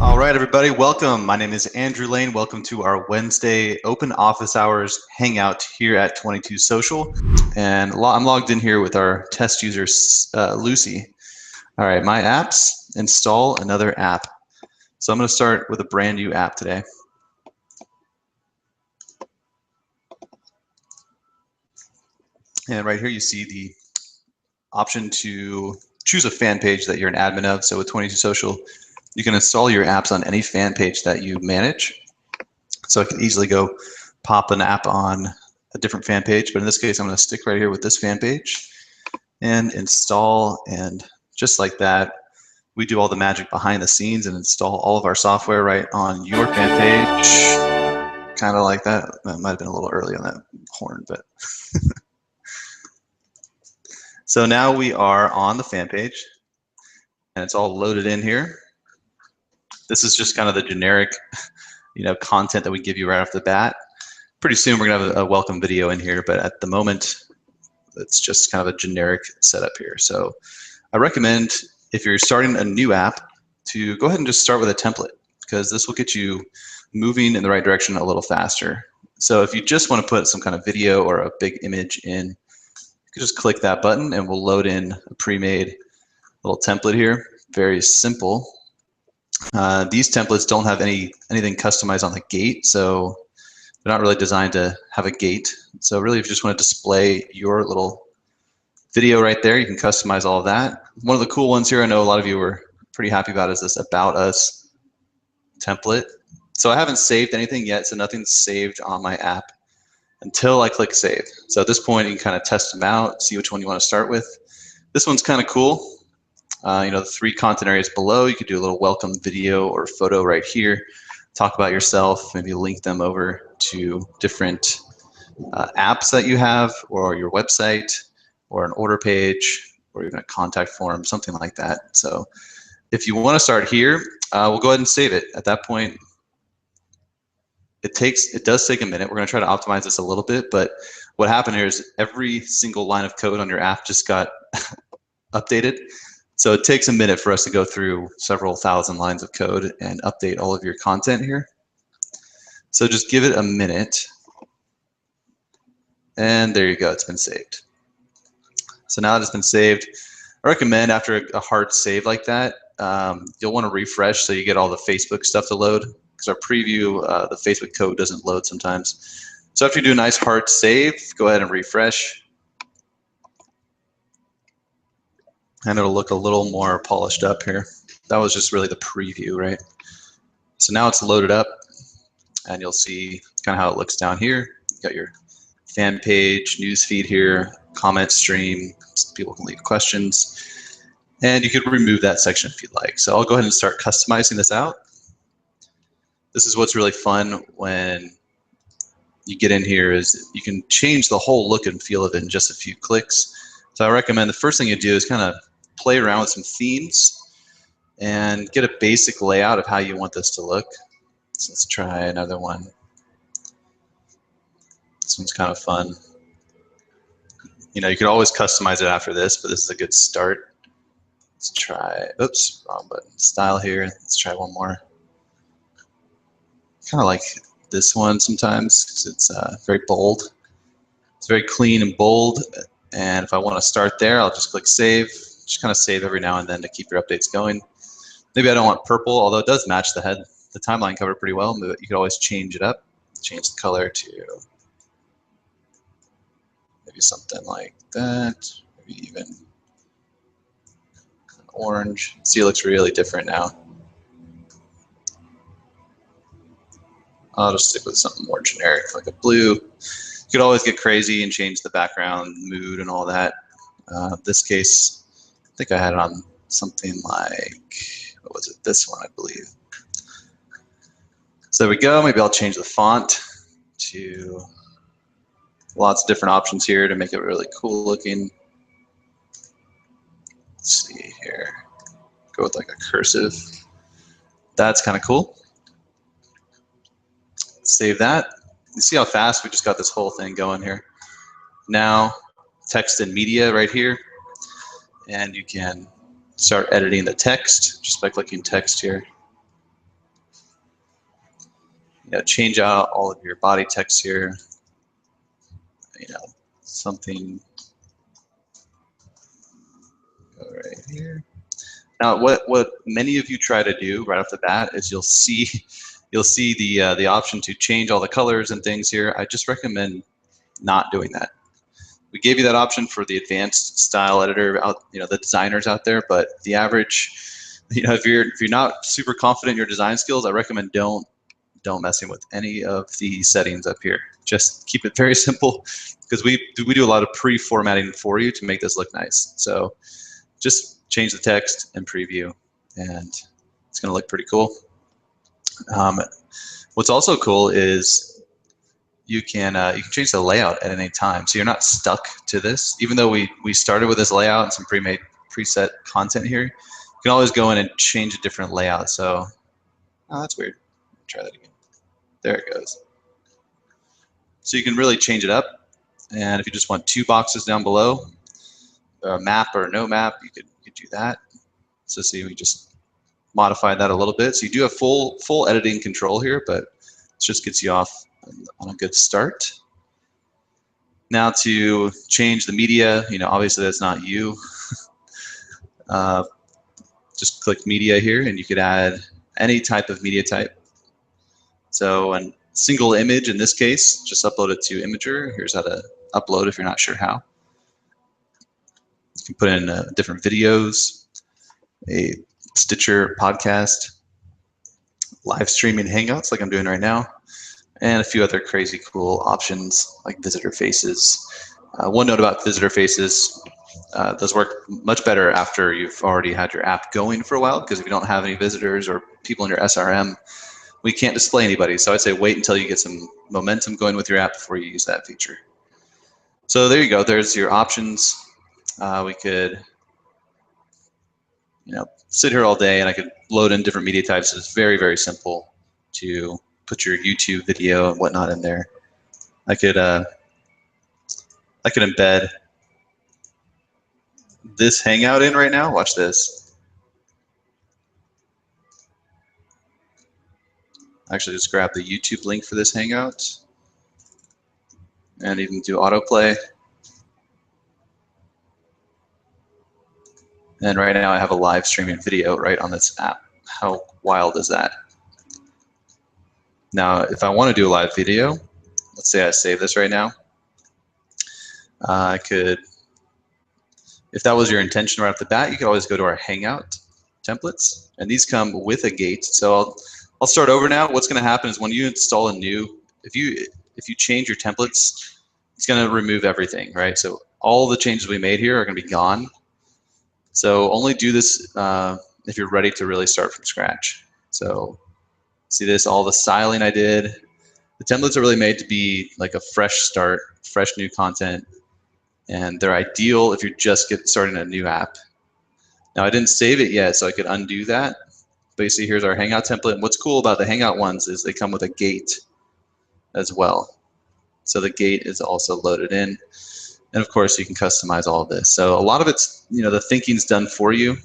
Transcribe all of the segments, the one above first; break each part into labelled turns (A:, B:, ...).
A: All right, everybody, welcome. My name is Andrew Lane. Welcome to our Wednesday open office hours hangout here at 22Social. And I'm logged in here with our test user, Lucy. All right, my apps, install another app. So I'm going to start with a brand new app today. And right here you see the option to choose a fan page that you're an admin of. So with 22Social, you can install your apps on any fan page that you manage. So I can easily go pop an app on a different fan page, but in this case, I'm going to stick right here with this fan page and install. And just like that, we do all the magic behind the scenes and install all of our software right on your fan page. Kind of like that. That might have been a little early on that horn, but. So now we are on the fan page and it's all loaded in here. This is just kind of the generic, content that we give you right off the bat. Pretty soon we're gonna have a welcome video in here, but at the moment, it's just kind of a generic setup here. So I recommend if you're starting a new app to go ahead and just start with a template, because this will get you moving in the right direction a little faster. So if you just want to put some kind of video or a big image in, you can just click that button and we'll load in a pre-made little template here. Very simple. These templates don't have anything customized on the gate, so they're not really designed to have a gate. So really, if you just want to display your little video right there, you can customize all of that. One of the cool ones here I know a lot of you were pretty happy about is this About Us template. So I haven't saved anything yet, so nothing's saved on my app until I click Save. So at this point, you can kind of test them out, see which one you want to start with. This one's kind of cool. The 3 content areas below, you could do a little welcome video or photo right here. Talk about yourself, maybe link them over to different apps that you have, or your website, or an order page, or even a contact form, something like that. So if you want to start here, we'll go ahead and save it. At that point, it does take a minute. We're going to try to optimize this a little bit, but what happened here is every single line of code on your app just got updated. So it takes a minute for us to go through several thousand lines of code and update all of your content here. So just give it a minute. And there you go, it's been saved. So now that it's been saved, I recommend after a hard save like that, you'll want to refresh so you get all the Facebook stuff to load, because our preview, the Facebook code doesn't load sometimes. So after you do a nice hard save, go ahead and refresh. And it'll look a little more polished up here. That was just really the preview, right? So now it's loaded up, and you'll see kind of how it looks down here. You got your fan page, news feed here, comment stream, so people can leave questions. And you could remove that section if you'd like. So I'll go ahead and start customizing this out. This is what's really fun when you get in here, is you can change the whole look and feel of it in just a few clicks. So I recommend the first thing you do is kind of play around with some themes and get a basic layout of how you want this to look. So let's try another one. This one's kind of fun. You could always customize it after this, but this is a good start. Let's try, oops, wrong button. Style here. Let's try one more. Kind of like this one sometimes because it's very bold. It's very clean and bold. And if I want to start there, I'll just click Save. Just kind of save every now and then to keep your updates going. Maybe I don't want purple, although it does match the timeline cover pretty well. But you could always change it up. Change the color to maybe something like that. Maybe even orange. See, it looks really different now. I'll just stick with something more generic, like a blue. You could always get crazy and change the background mood and all that. This case, I think I had it on something like, what was it? This one, I believe. So there we go. Maybe I'll change the font to lots of different options here to make it really cool looking. Let's see here. Go with like a cursive. That's kind of cool. Save that. You see how fast we just got this whole thing going here. Now, text and media right here. And you can start editing the text just by clicking text here. change out all of your body text here. Something right here. Now, what many of you try to do right off the bat is you'll see the option to change all the colors and things here. I just recommend not doing that. We gave you that option for the advanced style editor the designers out there, but the average, if you're not super confident in your design skills, I recommend don't messing with any of the settings up here. Just keep it very simple, because we do a lot of pre-formatting for you to make this look nice. So just change the text and preview, and it's going to look pretty cool. What's also cool is you can change the layout at any time, so you're not stuck to this. Even though we started with this layout and some preset content here, you can always go in and change a different layout. So, oh, that's weird. Try that again. There it goes. So you can really change it up, and if you just want 2 boxes down below, a map or no map, you could do that. So see, we just modified that a little bit. So you do have full editing control here, but it just gets you off on a good start. Now to change the media, obviously that's not you. Just click media here, and you could add any type of media type. So a single image in this case, just upload it to Imager. Here's how to upload if you're not sure how. You can put in different videos, a Stitcher podcast, live streaming Hangouts like I'm doing right now, and a few other crazy cool options like visitor faces. One note about visitor faces, those work much better after you've already had your app going for a while, because if you don't have any visitors or people in your SRM, we can't display anybody. So I'd say wait until you get some momentum going with your app before you use that feature. So there you go. There's your options. We could sit here all day, and I could load in different media types. It's very, very simple to put your YouTube video and whatnot in there. I could embed this Hangout in right now. Watch this. Actually, just grab the YouTube link for this Hangout, and even do autoplay. And right now I have a live streaming video right on this app. How wild is that? Now, if I want to do a live video, let's say I save this right now. I could, if that was your intention right off the bat, you could always go to our Hangout templates, and these come with a gate. So I'll start over now. What's going to happen is when you install a new, if you change your templates, it's going to remove everything, right? So all the changes we made here are going to be gone. So only do this if you're ready to really start from scratch. So see this, all the styling I did. The templates are really made to be like a fresh start, fresh new content, and they're ideal if you're just starting a new app. Now I didn't save it yet, so I could undo that. But you see here's our Hangout template. And what's cool about the Hangout ones is they come with a gate as well. So the gate is also loaded in. And of course, you can customize all of this. So a lot of it's, the thinking's done for you.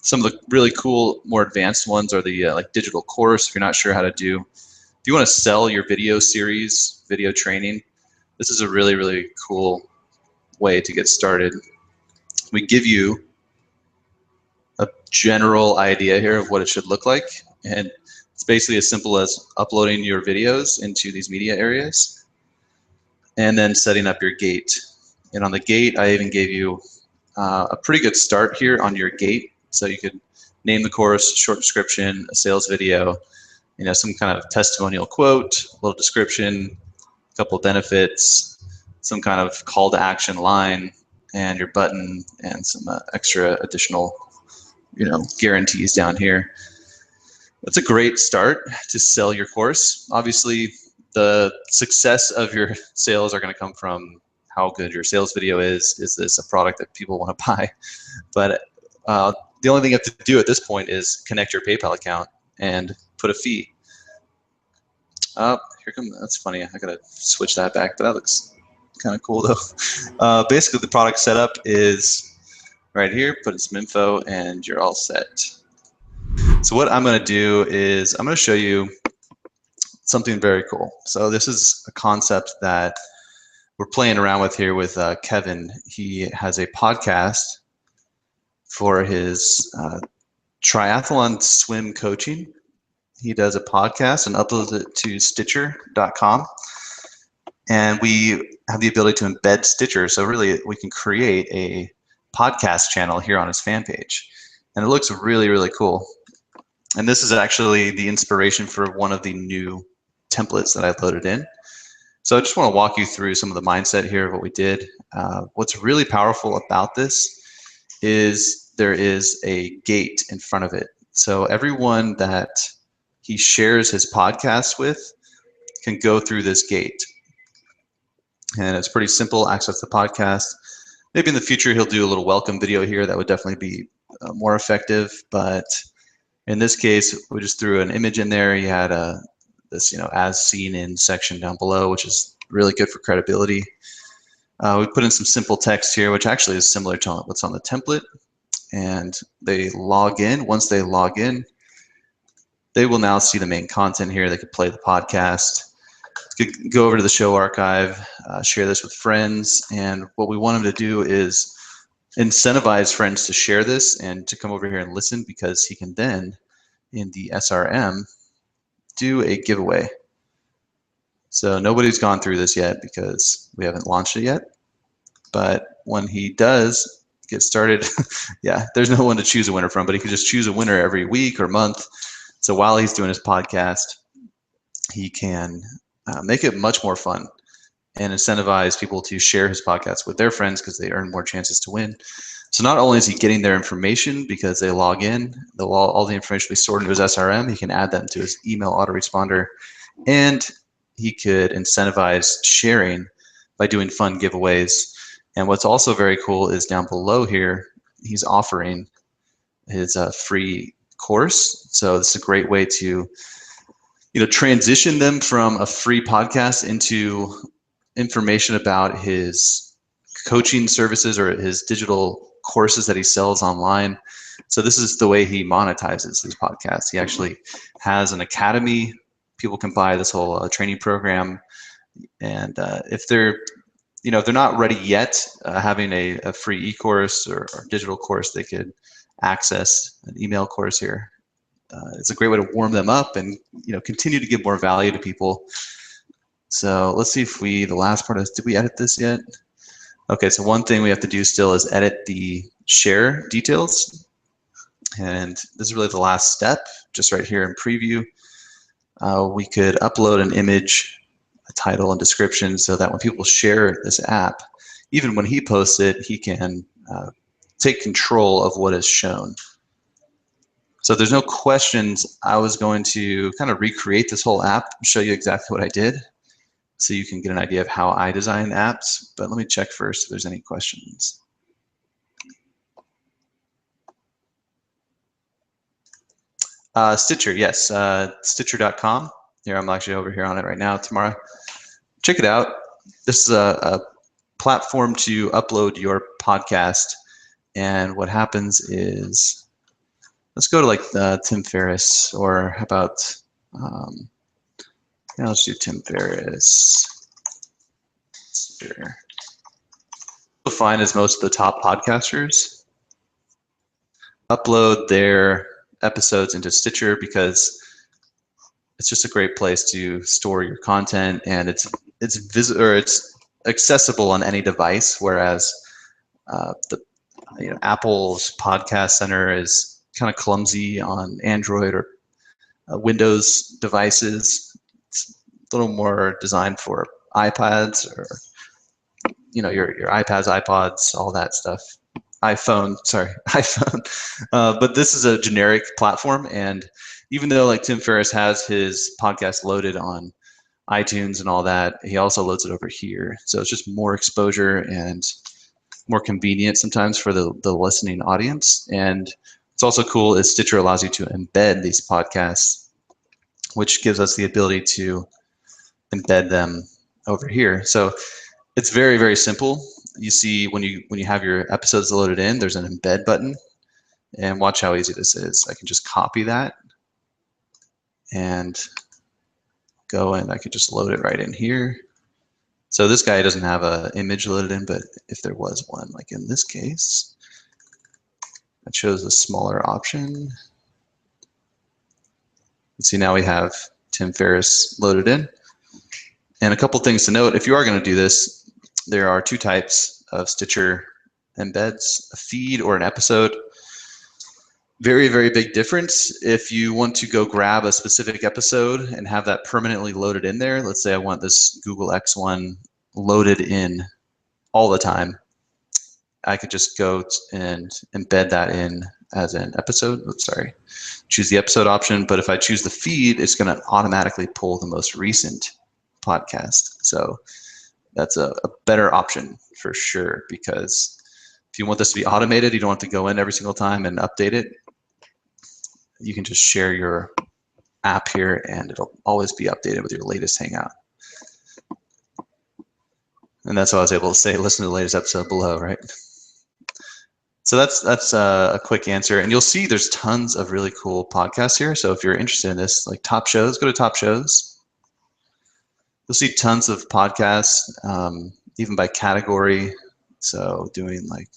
A: Some of the really cool, more advanced ones are the like digital course. If you're not sure how to do, if you want to sell your video series, video training, this is a really, really cool way to get started. We give you a general idea here of what it should look like. And it's basically as simple as uploading your videos into these media areas and then setting up your gate. And on the gate, I even gave you a pretty good start here on your gate. So you could name the course, short description, a sales video, some kind of testimonial quote, a little description, a couple of benefits, some kind of call to action line, and your button, and some extra additional, guarantees down here. That's a great start to sell your course. Obviously, the success of your sales are going to come from how good your sales video is. Is this a product that people want to buy? But the only thing you have to do at this point is connect your PayPal account and put a fee. Here comes, that's funny. I gotta switch that back, but that looks kind of cool though. Basically, the product setup is right here. Put in some info, and you're all set. So what I'm gonna do is I'm gonna show you something very cool. So this is a concept that we're playing around with here with Kevin. He has a podcast for his triathlon swim coaching. He does a podcast and uploads it to Stitcher.com. And we have the ability to embed Stitcher. So really, we can create a podcast channel here on his fan page. And it looks really, really cool. And this is actually the inspiration for one of the new templates that I've loaded in. So I just want to walk you through some of the mindset here of what we did. What's really powerful about this is there is a gate in front of it. So everyone that he shares his podcast with can go through this gate. And it's pretty simple, access the podcast. Maybe in the future he'll do a little welcome video here that would definitely be more effective. But in this case, we just threw an image in there. He had this, as seen in section down below, which is really good for credibility. We put in some simple text here, which actually is similar to what's on the template. And they log in. Once they log in, they will now see the main content here. They could play the podcast, could go over to the show archive, share this with friends. And what we want them to do is incentivize friends to share this and to come over here and listen, because he can then, in the SRM, do a giveaway. So nobody's gone through this yet because we haven't launched it yet. But when he does get started, yeah, there's no one to choose a winner from, but he can just choose a winner every week or month. So while he's doing his podcast, he can make it much more fun and incentivize people to share his podcast with their friends because they earn more chances to win. So not only is he getting their information because they log in, all the information will be stored into his SRM, he can add that into his email autoresponder, and he could incentivize sharing by doing fun giveaways. And what's also very cool is down below here, he's offering his free course. So this is a great way to transition them from a free podcast into information about his coaching services or his digital courses that he sells online. So this is the way he monetizes his podcast. He actually has an academy. People can buy this whole training program. And if they're not ready yet, having a free e-course or digital course, they could access an email course here. It's a great way to warm them up and continue to give more value to people. So let's see if the last part is, did we edit this yet? Okay, so one thing we have to do still is edit the share details. And this is really the last step, just right here in preview. We could upload an image, a title, and description so that when people share this app, even when he posts it, he can take control of what is shown. So if there's no questions, I was going to kind of recreate this whole app and show you exactly what I did so you can get an idea of how I design apps. But let me check first if there's any questions. Stitcher, yes, Stitcher.com. Here, I'm actually over here on it right now, tomorrow. Check it out. This is a platform to upload your podcast. And what happens is, let's go to like Tim Ferriss, or how about, let's do Tim Ferriss. What you'll find is most of the top podcasters upload their episodes into Stitcher because it's just a great place to store your content, and it's accessible on any device, whereas Apple's Podcast Center is kind of clumsy on Android or Windows devices. It's a little more designed for iPads or your iPads, iPods, all that stuff. iPhone. But this is a generic platform, and even though like Tim Ferriss has his podcast loaded on iTunes and all that, he also loads it over here. So it's just more exposure and more convenient sometimes for the listening audience. And what's also cool is Stitcher allows you to embed these podcasts, which gives us the ability to embed them over here. So it's very, very simple. You see when you have your episodes loaded in, there's an embed button. And watch how easy this is. I can just copy that and go and I could just load it right in here. So this guy doesn't have an image loaded in, but if there was one, like in this case, I chose a smaller option. See, now we have Tim Ferriss loaded in. And a couple things to note, if you are going to do this, there are two types of Stitcher embeds, a feed or an episode. Very, very big difference. If you want to go grab a specific episode and have that permanently loaded in there, let's say I want this Google X one loaded in all the time, I could just go and embed that in as an episode. Oops, sorry. Choose the episode option, but if I choose the feed, it's going to automatically pull the most recent podcast. So that's a better option for sure, because if you want this to be automated, you don't have to go in every single time and update it. You can just share your app here and it'll always be updated with your latest Hangout. And that's what I was able to say, listen to the latest episode below, right? So that's a quick answer. And you'll see there's tons of really cool podcasts here. So if you're interested in this, like top shows, go to top shows. You'll see tons of podcasts, even by category. So doing like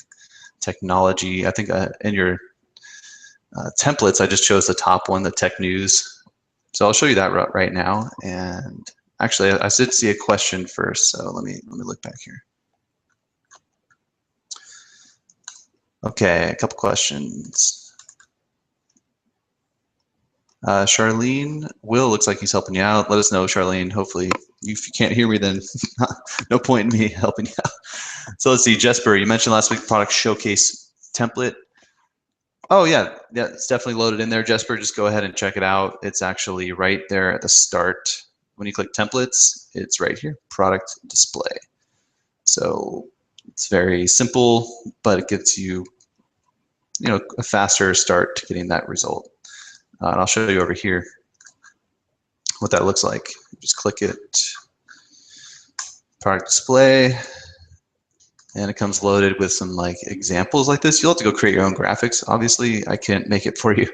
A: technology, I think in your templates, I just chose the top one, the tech news. So I'll show you that right now. And actually, I did see a question first, so let me look back here. Okay, a couple questions. Charlene, Will looks like he's helping you out. Let us know, Charlene. Hopefully, if you can't hear me, then no point in me helping you out. So let's see, Jesper, you mentioned last week product showcase template. Oh yeah, it's definitely loaded in there, Jesper. Just go ahead and check it out. It's actually right there at the start. When you click templates, it's right here, product display. So it's very simple, but it gives you, a faster start to getting that result. And I'll show you over here what that looks like. Just click it, product display. And it comes loaded with some like examples like this. You'll have to go create your own graphics. Obviously, I can't make it for you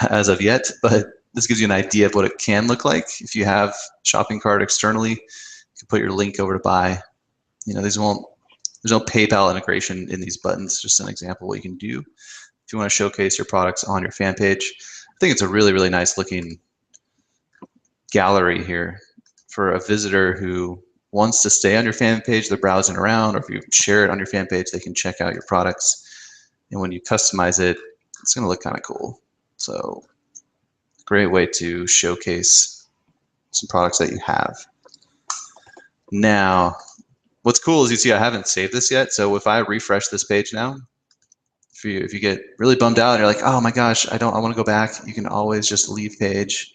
A: as of yet, but this gives you an idea of what it can look like. If you have shopping cart externally, you can put your link over to buy. There's no PayPal integration in these buttons. Just an example of what you can do if you want to showcase your products on your fan page. I think it's a really, really nice looking gallery here for a visitor who wants to stay on your fan page. They're browsing around, or if you share it on your fan page, they can check out your products. And when you customize it, it's going to look kind of cool. So great way to showcase some products that you have. Now, what's cool is you see I haven't saved this yet. So if I refresh this page now, if you get really bummed out and you're like, oh my gosh, I want to go back, you can always just leave page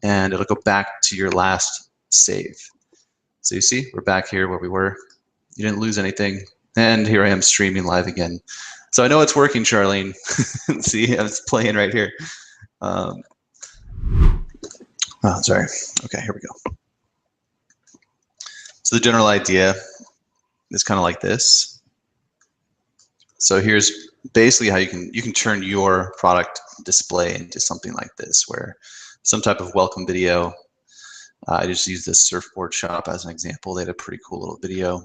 A: and it'll go back to your last save. So you see, we're back here where we were. You didn't lose anything. And here I am streaming live again. So I know it's working, Charlene. See, I was playing right here. Oh, sorry. Okay, here we go. So the general idea is kind of like this. So here's basically how you can turn your product display into something like this, where some type of welcome video. I just used this surfboard shop as an example. They had a pretty cool little video.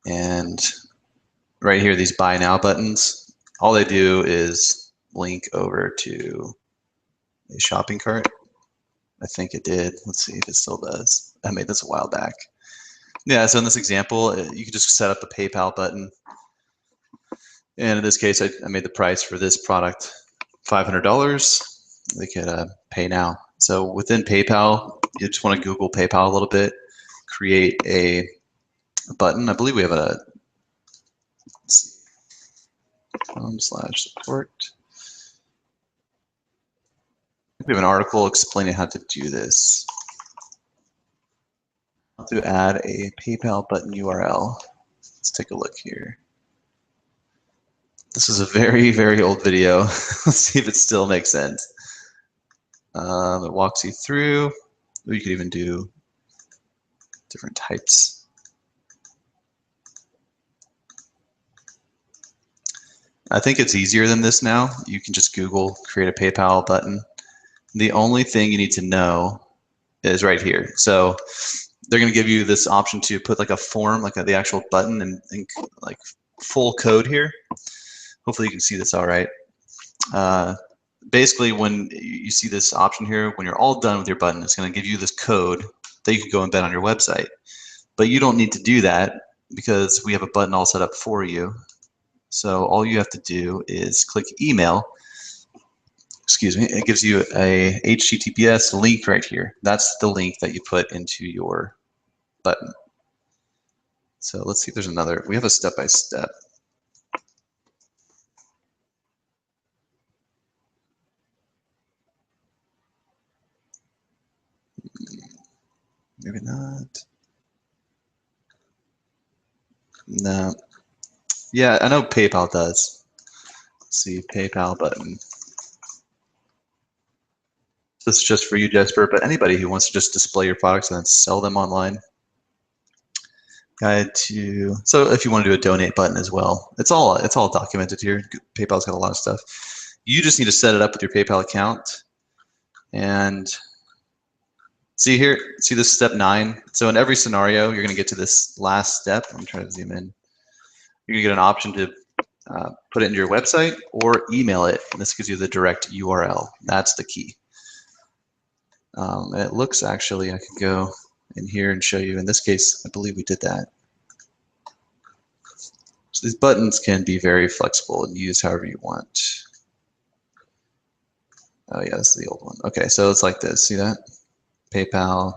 A: And right here, these buy now buttons, all they do is link over to a shopping cart. I think it did. Let's see if it still does. I made this a while back. Yeah, so in this example, you can just set up the PayPal button. And in this case, I made the price for this product $500. They could pay now. So within PayPal, you just want to Google PayPal a little bit, create a button. I believe we have a .com/support. We have an article explaining how to do this. I'll have to add a PayPal button URL. Let's take a look here. This is a very, very old video. Let's see if it still makes sense. It walks you through. You could even do different types. I think it's easier than this now. You can just Google, create a PayPal button. The only thing you need to know is right here. So they're going to give you this option to put like a form, like the actual button, and like full code here. Hopefully you can see this all right. Basically, when you see this option here, when you're all done with your button, it's going to give you this code that you can go embed on your website. But you don't need to do that because we have a button all set up for you. So all you have to do is click email. Excuse me, it gives you a HTTPS link right here. That's the link that you put into your button. So let's see if there's another. We have a step-by-step. Maybe not. No. Yeah, I know PayPal does. Let's see, PayPal button. This is just for you, Jesper, but anybody who wants to just display your products and then sell them online. Guide to, so if you want to do a donate button as well, it's all documented here. PayPal's got a lot of stuff. You just need to set it up with your PayPal account. And see here, see this step 9? So in every scenario, you're going to get to this last step. I'm trying to zoom in. You're going to get an option to put it into your website or email it. And this gives you the direct URL. That's the key. And it looks actually, I could go in here and show you. In this case, I believe we did that. So these buttons can be very flexible and used however you want. Oh yeah, this is the old one. Okay, so it's like this. See that? PayPal.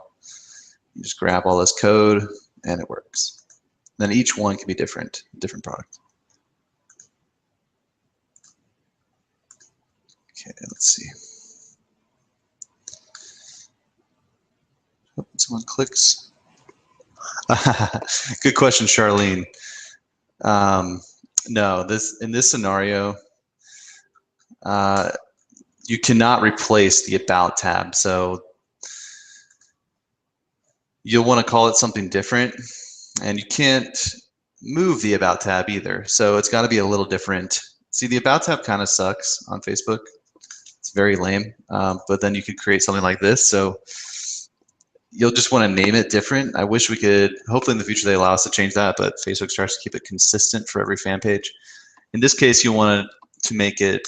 A: You just grab all this code and it works. Then each one can be different product. Okay, let's see. Oh, someone clicks. Good question, Charlene. No, in this scenario, you cannot replace the About tab. So you'll want to call it something different, and you can't move the About tab either. So it's got to be a little different. See, the About tab kind of sucks on Facebook. It's very lame, but then you could create something like this. So you'll just want to name it different. I wish we could, hopefully in the future they allow us to change that, but Facebook tries to keep it consistent for every fan page. In this case, you want to make it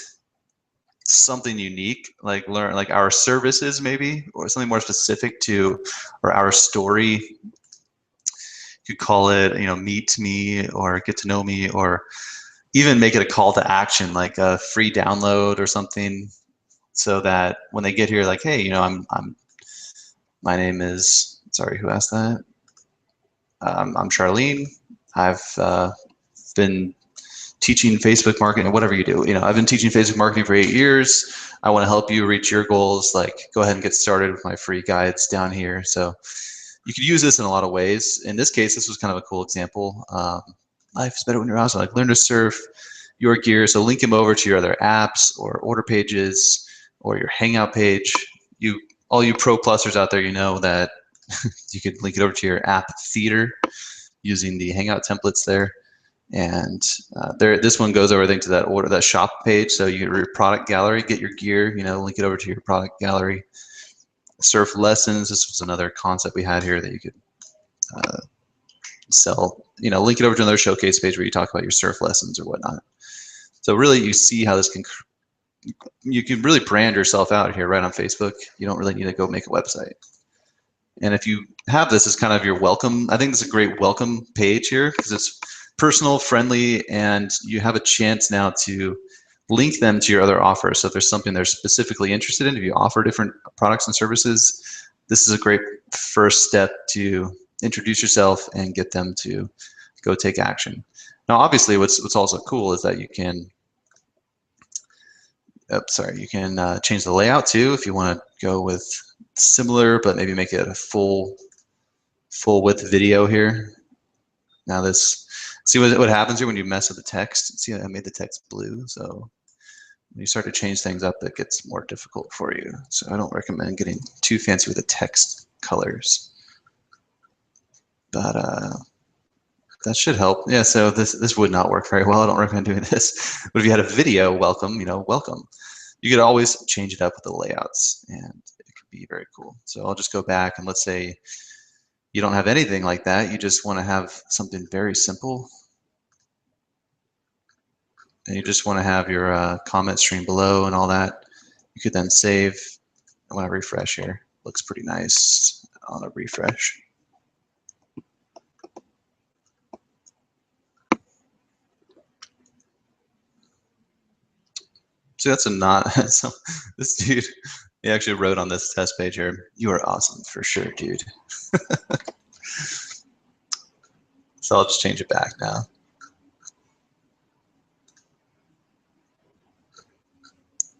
A: something unique, like our services maybe, or something more specific to, or our story. You could call it, meet me or get to know me, or even make it a call to action, like a free download or something, so that when they get here, like, hey, my name is, sorry, who asked that? I'm Charlene. I've been teaching Facebook marketing, or whatever you do. I've been teaching Facebook marketing for 8 years. I want to help you reach your goals. Like, go ahead and get started with my free guides down here. So you could use this in a lot of ways. In this case, this was kind of a cool example. Life is better when you're awesome. Like, learn to surf your gear. So link them over to your other apps or order pages or your Hangout page. All you pro plusers out there, that you could link it over to your app theater using the Hangout templates there. And this one goes over, I think, to that shop page. So you get your product gallery, get your gear, link it over to your product gallery. Surf lessons. This was another concept we had here that you could sell, link it over to another showcase page where you talk about your surf lessons or whatnot. So really, you see how this you can really brand yourself out here right on Facebook. You don't really need to go make a website. And if you have this as kind of your welcome, I think it's a great welcome page here because it's personal, friendly, and you have a chance now to link them to your other offers. So if there's something they're specifically interested in, if you offer different products and services, this is a great first step to introduce yourself and get them to go take action. Now, obviously, what's also cool is that you can change the layout too if you want to go with similar, but maybe make it a full width video here. Now see what happens here when you mess with the text. See, I made the text blue, so when you start to change things up, it gets more difficult for you. So I don't recommend getting too fancy with the text colors, but that should help. Yeah, so this would not work very well. I don't recommend doing this. But if you had a video welcome, welcome. You could always change it up with the layouts, and be very cool. So I'll just go back, and let's say you don't have anything like that. You just want to have something very simple. And you just want to have your comment stream below and all that. You could then save. I want to refresh here. Looks pretty nice on a refresh. So that's a not. So this dude, he actually wrote on this test page here, "You are awesome for sure, dude." So I'll just change it back now.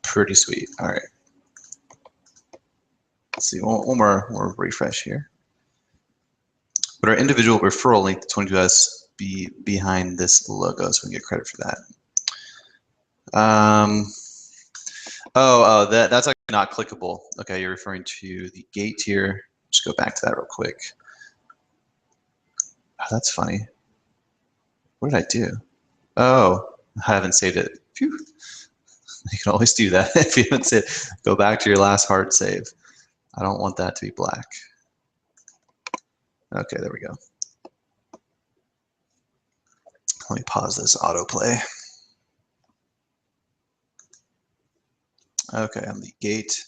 A: Pretty sweet. All right. Let's see, one more refresh here. But our individual referral link to 22S be behind this logo, so we can get credit for that. That's actually not clickable. Okay, you're referring to the gate here. Just go back to that real quick. Oh, that's funny. What did I do? Oh, I haven't saved it. Phew. You can always do that if you haven't saved. Go back to your last hard save. I don't want that to be black. Okay, there we go. Let me pause this autoplay. Okay, on the gate.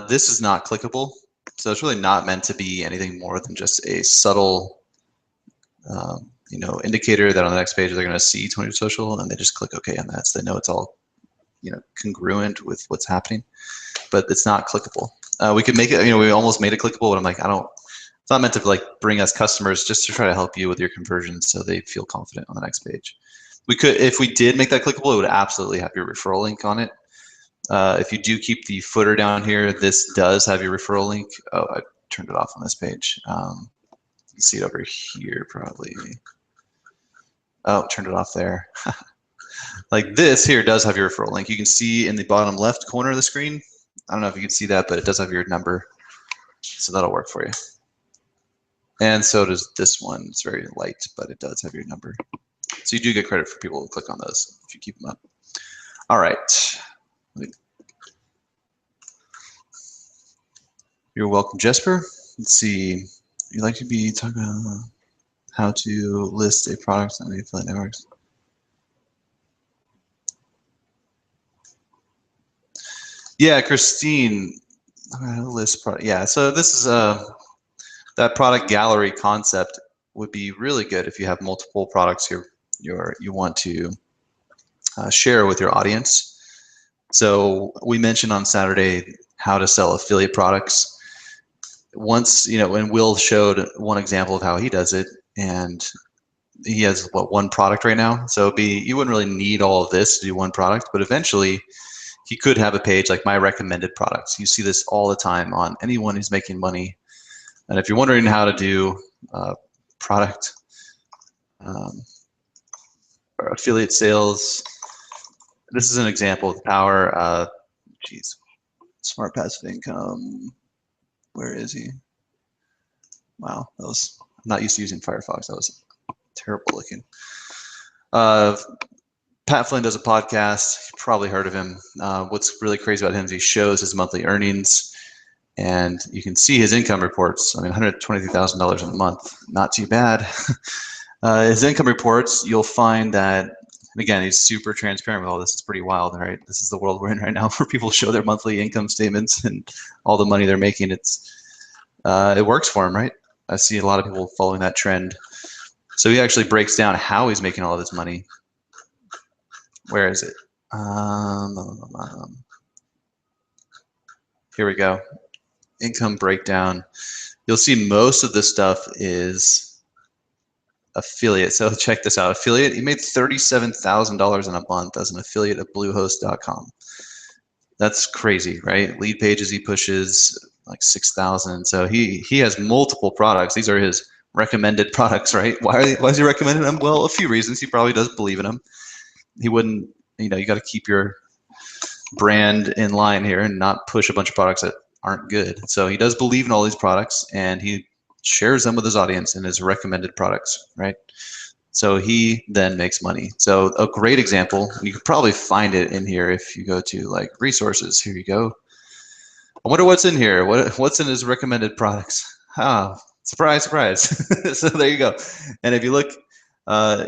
A: This is not clickable, so it's really not meant to be anything more than just a subtle, indicator that on the next page they're going to see 22Social, and they just click OK on that, so they know it's all, congruent with what's happening. But it's not clickable. We could make it. We almost made it clickable, but I'm like, it's not meant to bring us customers, just to try to help you with your conversions so they feel confident on the next page. We could, if we did make that clickable, it would absolutely have your referral link on it. If you do keep the footer down here, this does have your referral link. Oh, I turned it off on this page. You can see it over here probably. Oh, turned it off there. Like this here does have your referral link. You can see in the bottom left corner of the screen. I don't know if you can see that, but it does have your number. So that'll work for you. And so does this one. It's very light, but it does have your number. So you do get credit for people who click on those if you keep them up. All right. You're welcome, Jesper. Let's see. You'd like to be talking about how to list a product on the affiliate networks. Yeah, Christine, list product. Yeah, so this is that product gallery concept would be really good if you have multiple products you want to share with your audience. So we mentioned on Saturday how to sell affiliate products. Once, and Will showed one example of how he does it, and he has one product right now. So you wouldn't really need all of this to do one product, but eventually he could have a page like my recommended products. You see this all the time on anyone who's making money. And if you're wondering how to do product or affiliate sales, this is an example of power. Smart passive income. Where is he? Wow, I'm not used to using Firefox. That was terrible looking. Pat Flynn does a podcast. You've probably heard of him. What's really crazy about him is he shows his monthly earnings, and you can see his income reports. I mean, $123,000 a month, not too bad. His income reports, you'll find that, and again, he's super transparent with all this. It's pretty wild, right? This is the world we're in right now, where people show their monthly income statements and all the money they're making. It works for him, right? I see a lot of people following that trend. So he actually breaks down how he's making all of his money. Where is it? Here we go. Income breakdown. You'll see most of this stuff is affiliate. So check this out. Affiliate, he made $37,000 in a month as an affiliate of Bluehost.com. That's crazy, right? Lead pages he pushes like 6,000. So he has multiple products. These are his recommended products, right? Why is he recommending them? Well, a few reasons. He probably does believe in them. He wouldn't, you got to keep your brand in line here and not push a bunch of products that aren't good. So he does believe in all these products, and he shares them with his audience in his recommended products, right? So he then makes money. So a great example, you could probably find it in here if you go to like resources. Here you go. I wonder what's in here. What's in his recommended products? Ah, surprise, surprise. So there you go. And if you look,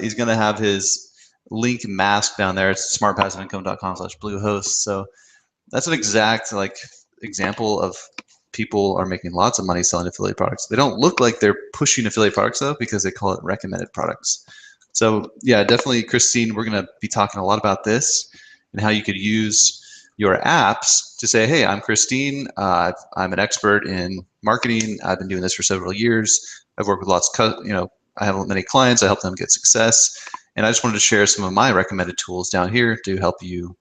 A: he's going to have his link masked down there. It's smartpassiveincome.com/bluehost. So that's an exact example of people are making lots of money selling affiliate products. They don't look like they're pushing affiliate products though, because they call it recommended products. So yeah, definitely, Christine, we're going to be talking a lot about this and how you could use your apps to say, hey, I'm Christine. I'm an expert in marketing. I've been doing this for several years. I've worked with lots of, I have many clients. I help them get success. And I just wanted to share some of my recommended tools down here to help you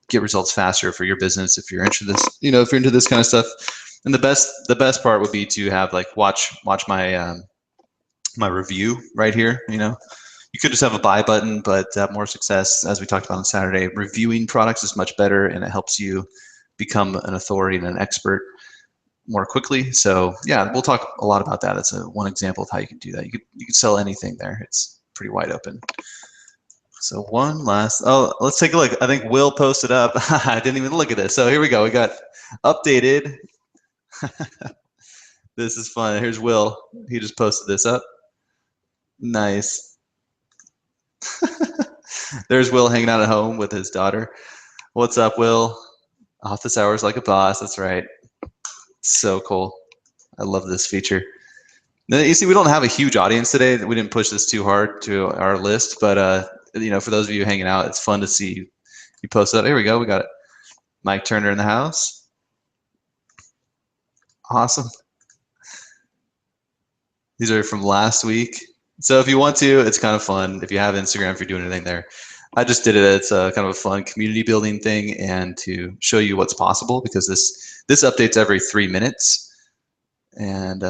A: get results faster for your business if you're into this, if you're into this kind of stuff. And the best part would be to have watch my my review right here. You could just have a buy button, but to have more success, as we talked about on Saturday, reviewing products is much better, and it helps you become an authority and an expert more quickly. So yeah, we'll talk a lot about that. That's one example of how you can do that. You could sell anything there. It's pretty wide open. So one last, let's take a look. I think Will posted up. I didn't even look at this. So here we go. We got updated. This is fun. Here's Will. He just posted this up. Nice. There's Will hanging out at home with his daughter. What's up, Will? Office hours like a boss. That's right. So cool. I love this feature. Now, you see, we don't have a huge audience today. We didn't push this too hard to our list, but for those of you hanging out, it's fun to see you post that. Here we go. We got it. Mike Turner in the house. Awesome. These are from last week. So if you want to, it's kind of fun. If you have Instagram, if you're doing anything there, I just did it. It's a kind of a fun community building thing, and to show you what's possible, because this updates every 3 minutes. And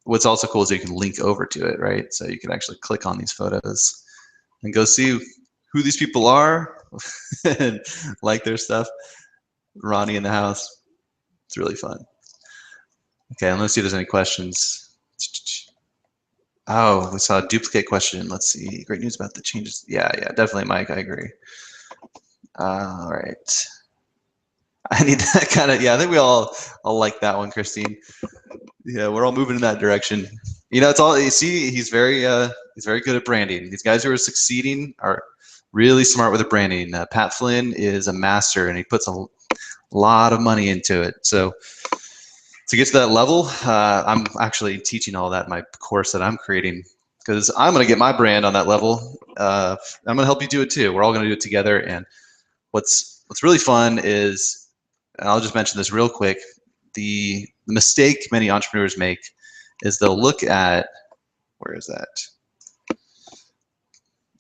A: what's also cool is you can link over to it, right? So you can actually click on these photos and go see who these people are and like their stuff. Ronnie in the house. It's really fun. Okay, and let's see if there's any questions. Oh, we saw a duplicate question. Let's see. Great news about the changes. Yeah, definitely, Mike. I agree. All right. I need that kind of, I think we all like that one, Christine. Yeah, we're all moving in that direction. It's all, you see, he's very good at branding. These guys who are succeeding are really smart with the branding. Pat Flynn is a master, and he puts a lot of money into it. So to get to that level, I'm actually teaching all that in my course that I'm creating, because I'm going to get my brand on that level. I'm going to help you do it too. We're all going to do it together. And what's really fun is, and I'll just mention this real quick, the mistake many entrepreneurs make is they'll look at, where is that?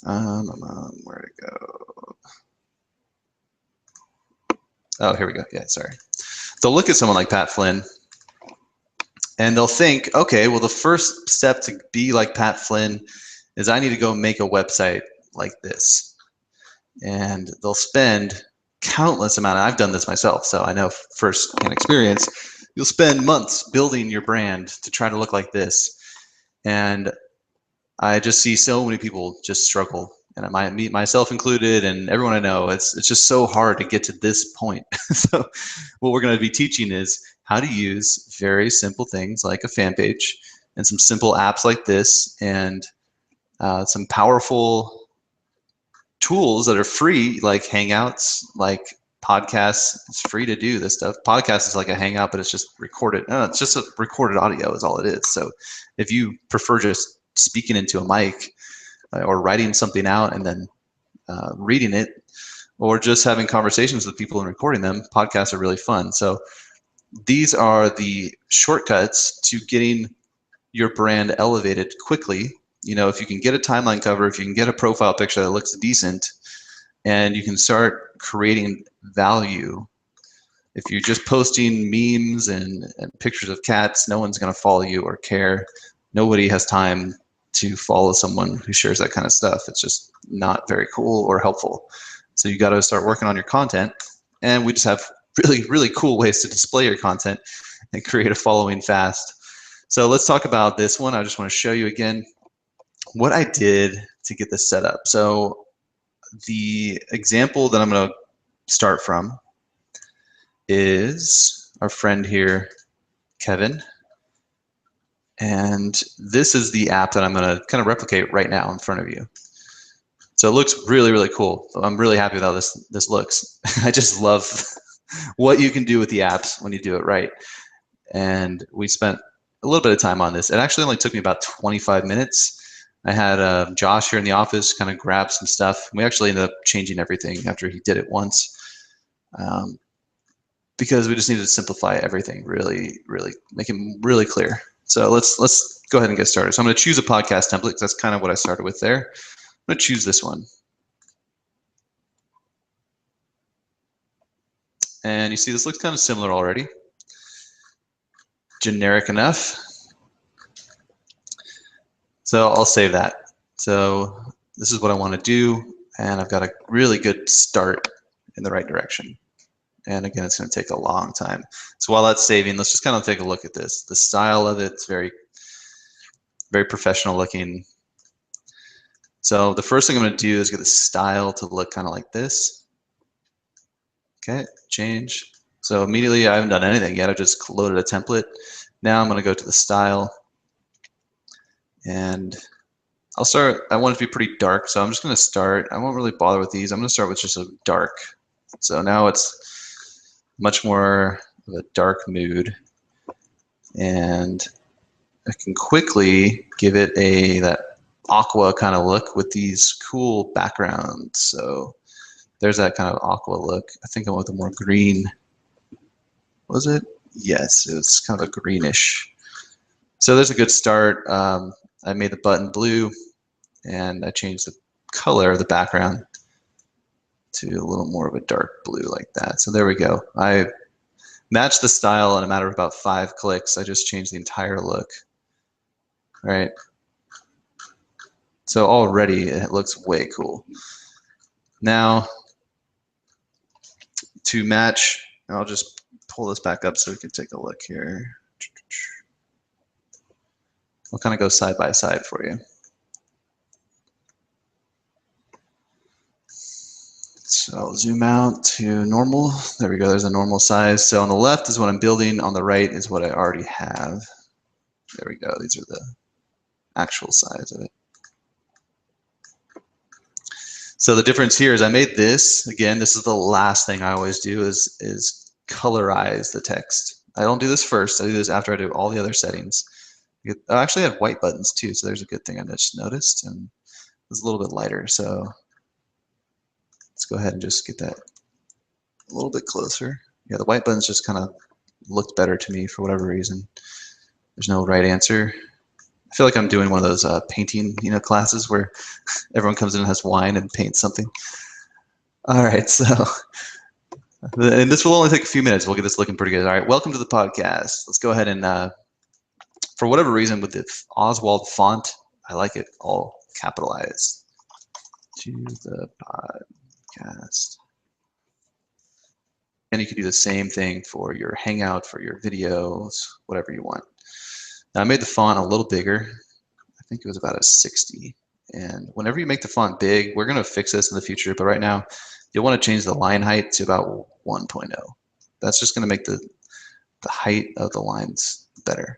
A: Where'd it go? Oh, here we go. Yeah, sorry. They'll look at someone like Pat Flynn, and they'll think, okay, well, the first step to be like Pat Flynn is I need to go make a website like this. And they'll spend countless amount. I've done this myself, so I know firsthand experience. You'll spend months building your brand to try to look like this. And I just see so many people just struggle, and myself included, and everyone I know. It's just so hard to get to this point. So what we're going to be teaching is how to use very simple things like a fan page and some simple apps like this, and some powerful tools that are free, like Hangouts, like podcasts. It's free to do this stuff. Podcast is like a Hangout, but it's just recorded. No, it's just a recorded audio is all it is. So if you prefer just speaking into a mic, or writing something out and then reading it, or just having conversations with people and recording them, podcasts are really fun. So these are the shortcuts to getting your brand elevated quickly. If you can get a timeline cover, if you can get a profile picture that looks decent, and you can start creating value. If you're just posting memes and pictures of cats, no one's going to follow you or care. Nobody has time to follow someone who shares that kind of stuff. It's just not very cool or helpful. So you got to start working on your content, and we just have really, really cool ways to display your content and create a following fast. So let's talk about this one. I just want to show you again what I did to get this set up. So the example that I'm going to start from is our friend here, Kevin. And this is the app that I'm going to kind of replicate right now in front of you. So it looks really, really cool. I'm really happy with how this looks. I just love what you can do with the apps when you do it right. And we spent a little bit of time on this. It actually only took me about 25 minutes. I had Josh here in the office kind of grab some stuff. We actually ended up changing everything after he did it once. Because we just needed to simplify everything, really make it really clear. So let's go ahead and get started. So I'm going to choose a podcast template because that's kind of what I started with there. I'm going to choose this one. And you see this looks kind of similar already. Generic enough. So I'll save that. So this is what I want to do, and I've got a really good start in the right direction. And again, it's going to take a long time. So while that's saving, let's just kind of take a look at this. The style of it's very professional looking. So the first thing I'm going to do is get the style to look kind of like this. Okay, change. So immediately I haven't done anything yet. I've just loaded a template. Now I'm going to go to the style. And I'll start, I want it to be pretty dark. So I'm just going to start, I won't really bother with these. I'm going to start with just a dark. So now it's much more of a dark mood, and I can quickly give it that aqua kind of look with these cool backgrounds. So there's that kind of aqua look. I think I went with a more green. Was it? Yes, it was kind of a greenish. So there's a good start. I made the button blue, and I changed the color of the background to a little more of a dark blue like that. So there we go. I matched the style in a matter of about 5 clicks. I just changed the entire look. All right. So already it looks way cool. Now to match, I'll just pull this back up so we can take a look here. I'll kind of go side by side for you. So I'll zoom out to normal. There we go, there's a normal size. So on the left is what I'm building, on the right is what I already have. There we go, these are the actual size of it. So the difference here is I made this, again, this is the last thing I always do is colorize the text. I don't do this first, I do this after I do all the other settings. I actually have white buttons too, so there's a good thing I just noticed, and it's a little bit lighter. So let's go ahead and just get that a little bit closer. Yeah, the white buttons just kind of looked better to me for whatever reason. There's no right answer. I feel like I'm doing one of those painting, classes where everyone comes in and has wine and paints something. All right, so, and this will only take a few minutes. We'll get this looking pretty good. All right, welcome to the podcast. Let's go ahead and, for whatever reason, with the Oswald font, I like it all capitalized. To the podcast. And you can do the same thing for your Hangout, for your videos, whatever you want. Now I made the font a little bigger. I think it was about a 60. And whenever you make the font big, we're going to fix this in the future, but right now you'll want to change the line height to about 1.0. That's just going to make the height of the lines better.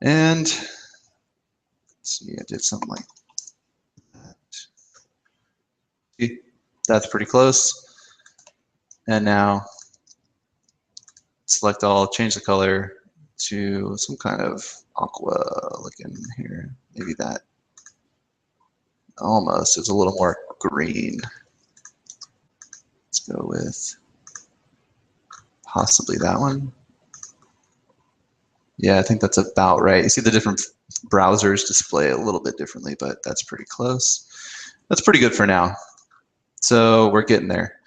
A: And let's see, I did something like that. See, that's pretty close. And now select all, change the color to some kind of aqua looking here. Maybe that. Almost. It's a little more green. Let's go with possibly that one. Yeah, I think that's about right. You see the different browsers display it a little bit differently, but that's pretty close. That's pretty good for now. So we're getting there.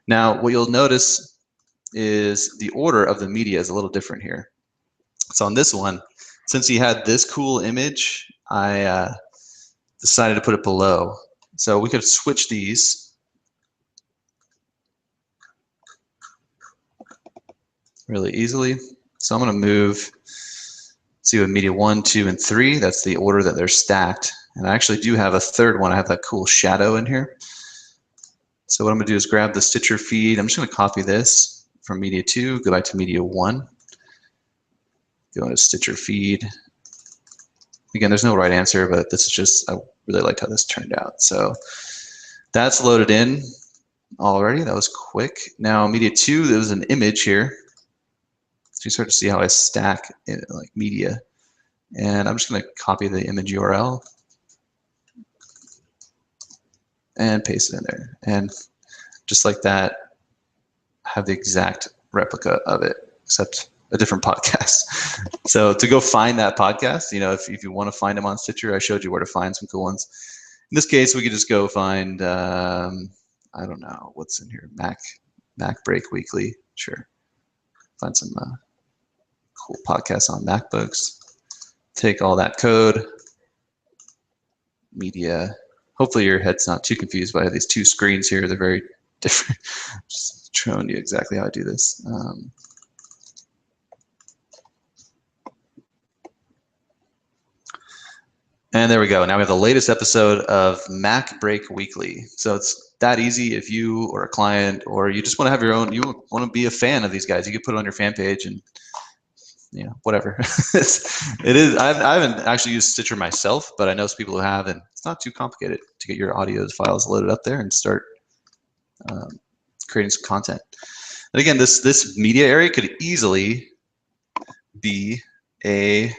A: Now, what you'll notice is the order of the media is a little different here. So on this one, since he had this cool image, I decided to put it below. So we could switch these really easily. So I'm going to move, see with media 1, 2, and 3. That's the order that they're stacked. And I actually do have a third one. I have that cool shadow in here. So what I'm going to do is grab the Stitcher feed. I'm just going to copy this from media 2, go back to media 1, go into Stitcher feed. Again, there's no right answer, but this is just, I really liked how this turned out. So that's loaded in already. That was quick. Now media 2, there's an image here. So you start to see how I stack in, like media. And I'm just going to copy the image URL and paste it in there. And just like that, have the exact replica of it, except a different podcast. So to go find that podcast, you know, if you want to find them on Stitcher, I showed you where to find some cool ones. In this case, we could just go find, I don't know, what's in here, Mac Break Weekly, sure. Find some cool podcasts on MacBooks. Take all that code, media. Hopefully your head's not too confused by these two screens here. They're very different. Just showing you exactly how I do this. And there we go. Now we have the latest episode of Mac Break Weekly. So it's that easy if you or a client or you just want to have your own, you want to be a fan of these guys, you can put it on your fan page and you know, whatever. It is. I haven't actually used Stitcher myself, but I know some people who have, and it's not too complicated to get your audio files loaded up there and start creating some content. And again, this media area could easily be a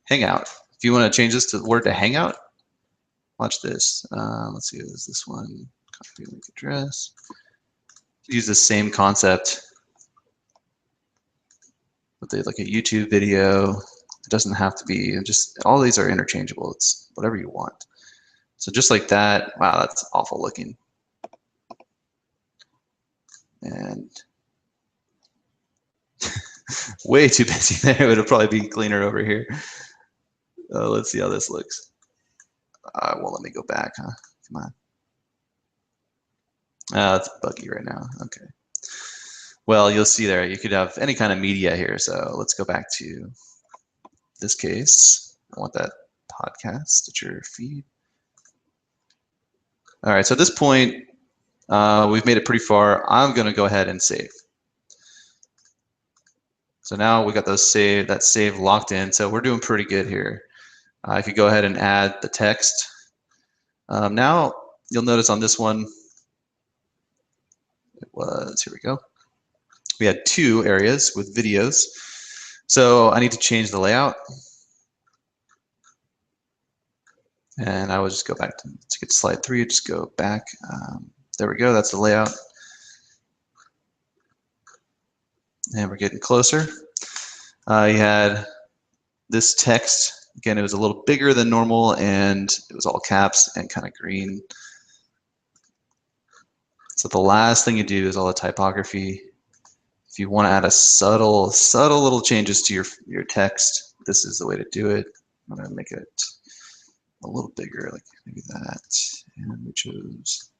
A: Hangout. If you want to change this to the word to Hangout, watch this. Let's see, is this one? Copy link address. Use the same concept. Like a YouTube video, it doesn't have to be, just all these are interchangeable. It's whatever you want. So just like that, wow, that's awful looking. And way too busy there. It'll probably be cleaner over here. Let's see how this looks. Well, let me go back, huh? Come on. It's buggy right now. Okay. Well, you'll see there, you could have any kind of media here. So let's go back to this case. I want that podcast, Stitcher feed. All right, so at this point, we've made it pretty far. I'm going to go ahead and save. So now we got that save locked in. So we're doing pretty good here. I could go ahead and add the text. Now you'll notice on this one, it was, here we go. We had 2 areas with videos. So I need to change the layout. And I will just go back to get to slide 3, just go back. There we go, that's the layout. And we're getting closer. You had this text, again, it was a little bigger than normal and it was all caps and kind of green. So the last thing you do is all the typography. If you want to add a subtle little changes to your text, this is the way to do it. I'm going to make it a little bigger, like maybe that. And we chose.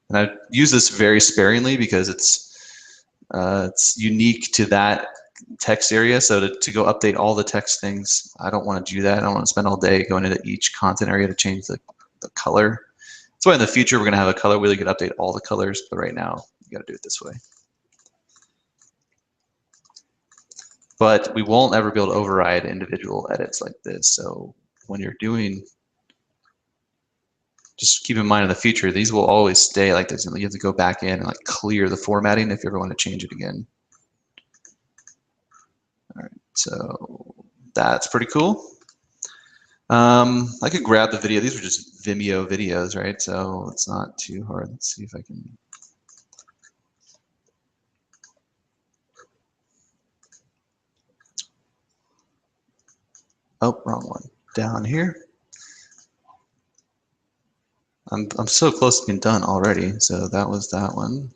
A: And I use this very sparingly because it's unique to that text area. So to go update all the text things, I don't want to do that. I don't want to spend all day going into each content area to change the color. That's why in the future we're going to have a color wheel. You can update all the colors, but right now you got to do it this way. But we won't ever be able to override individual edits like this. So when you're doing, just keep in mind in the future, these will always stay like this. You have to go back in and like clear the formatting if you ever want to change it again. All right, so that's pretty cool. I could grab the video. These are just Vimeo videos, right? So it's not too hard. Let's see if I can. Oh, wrong one. Down here. I'm so close to being done already. So that was that one.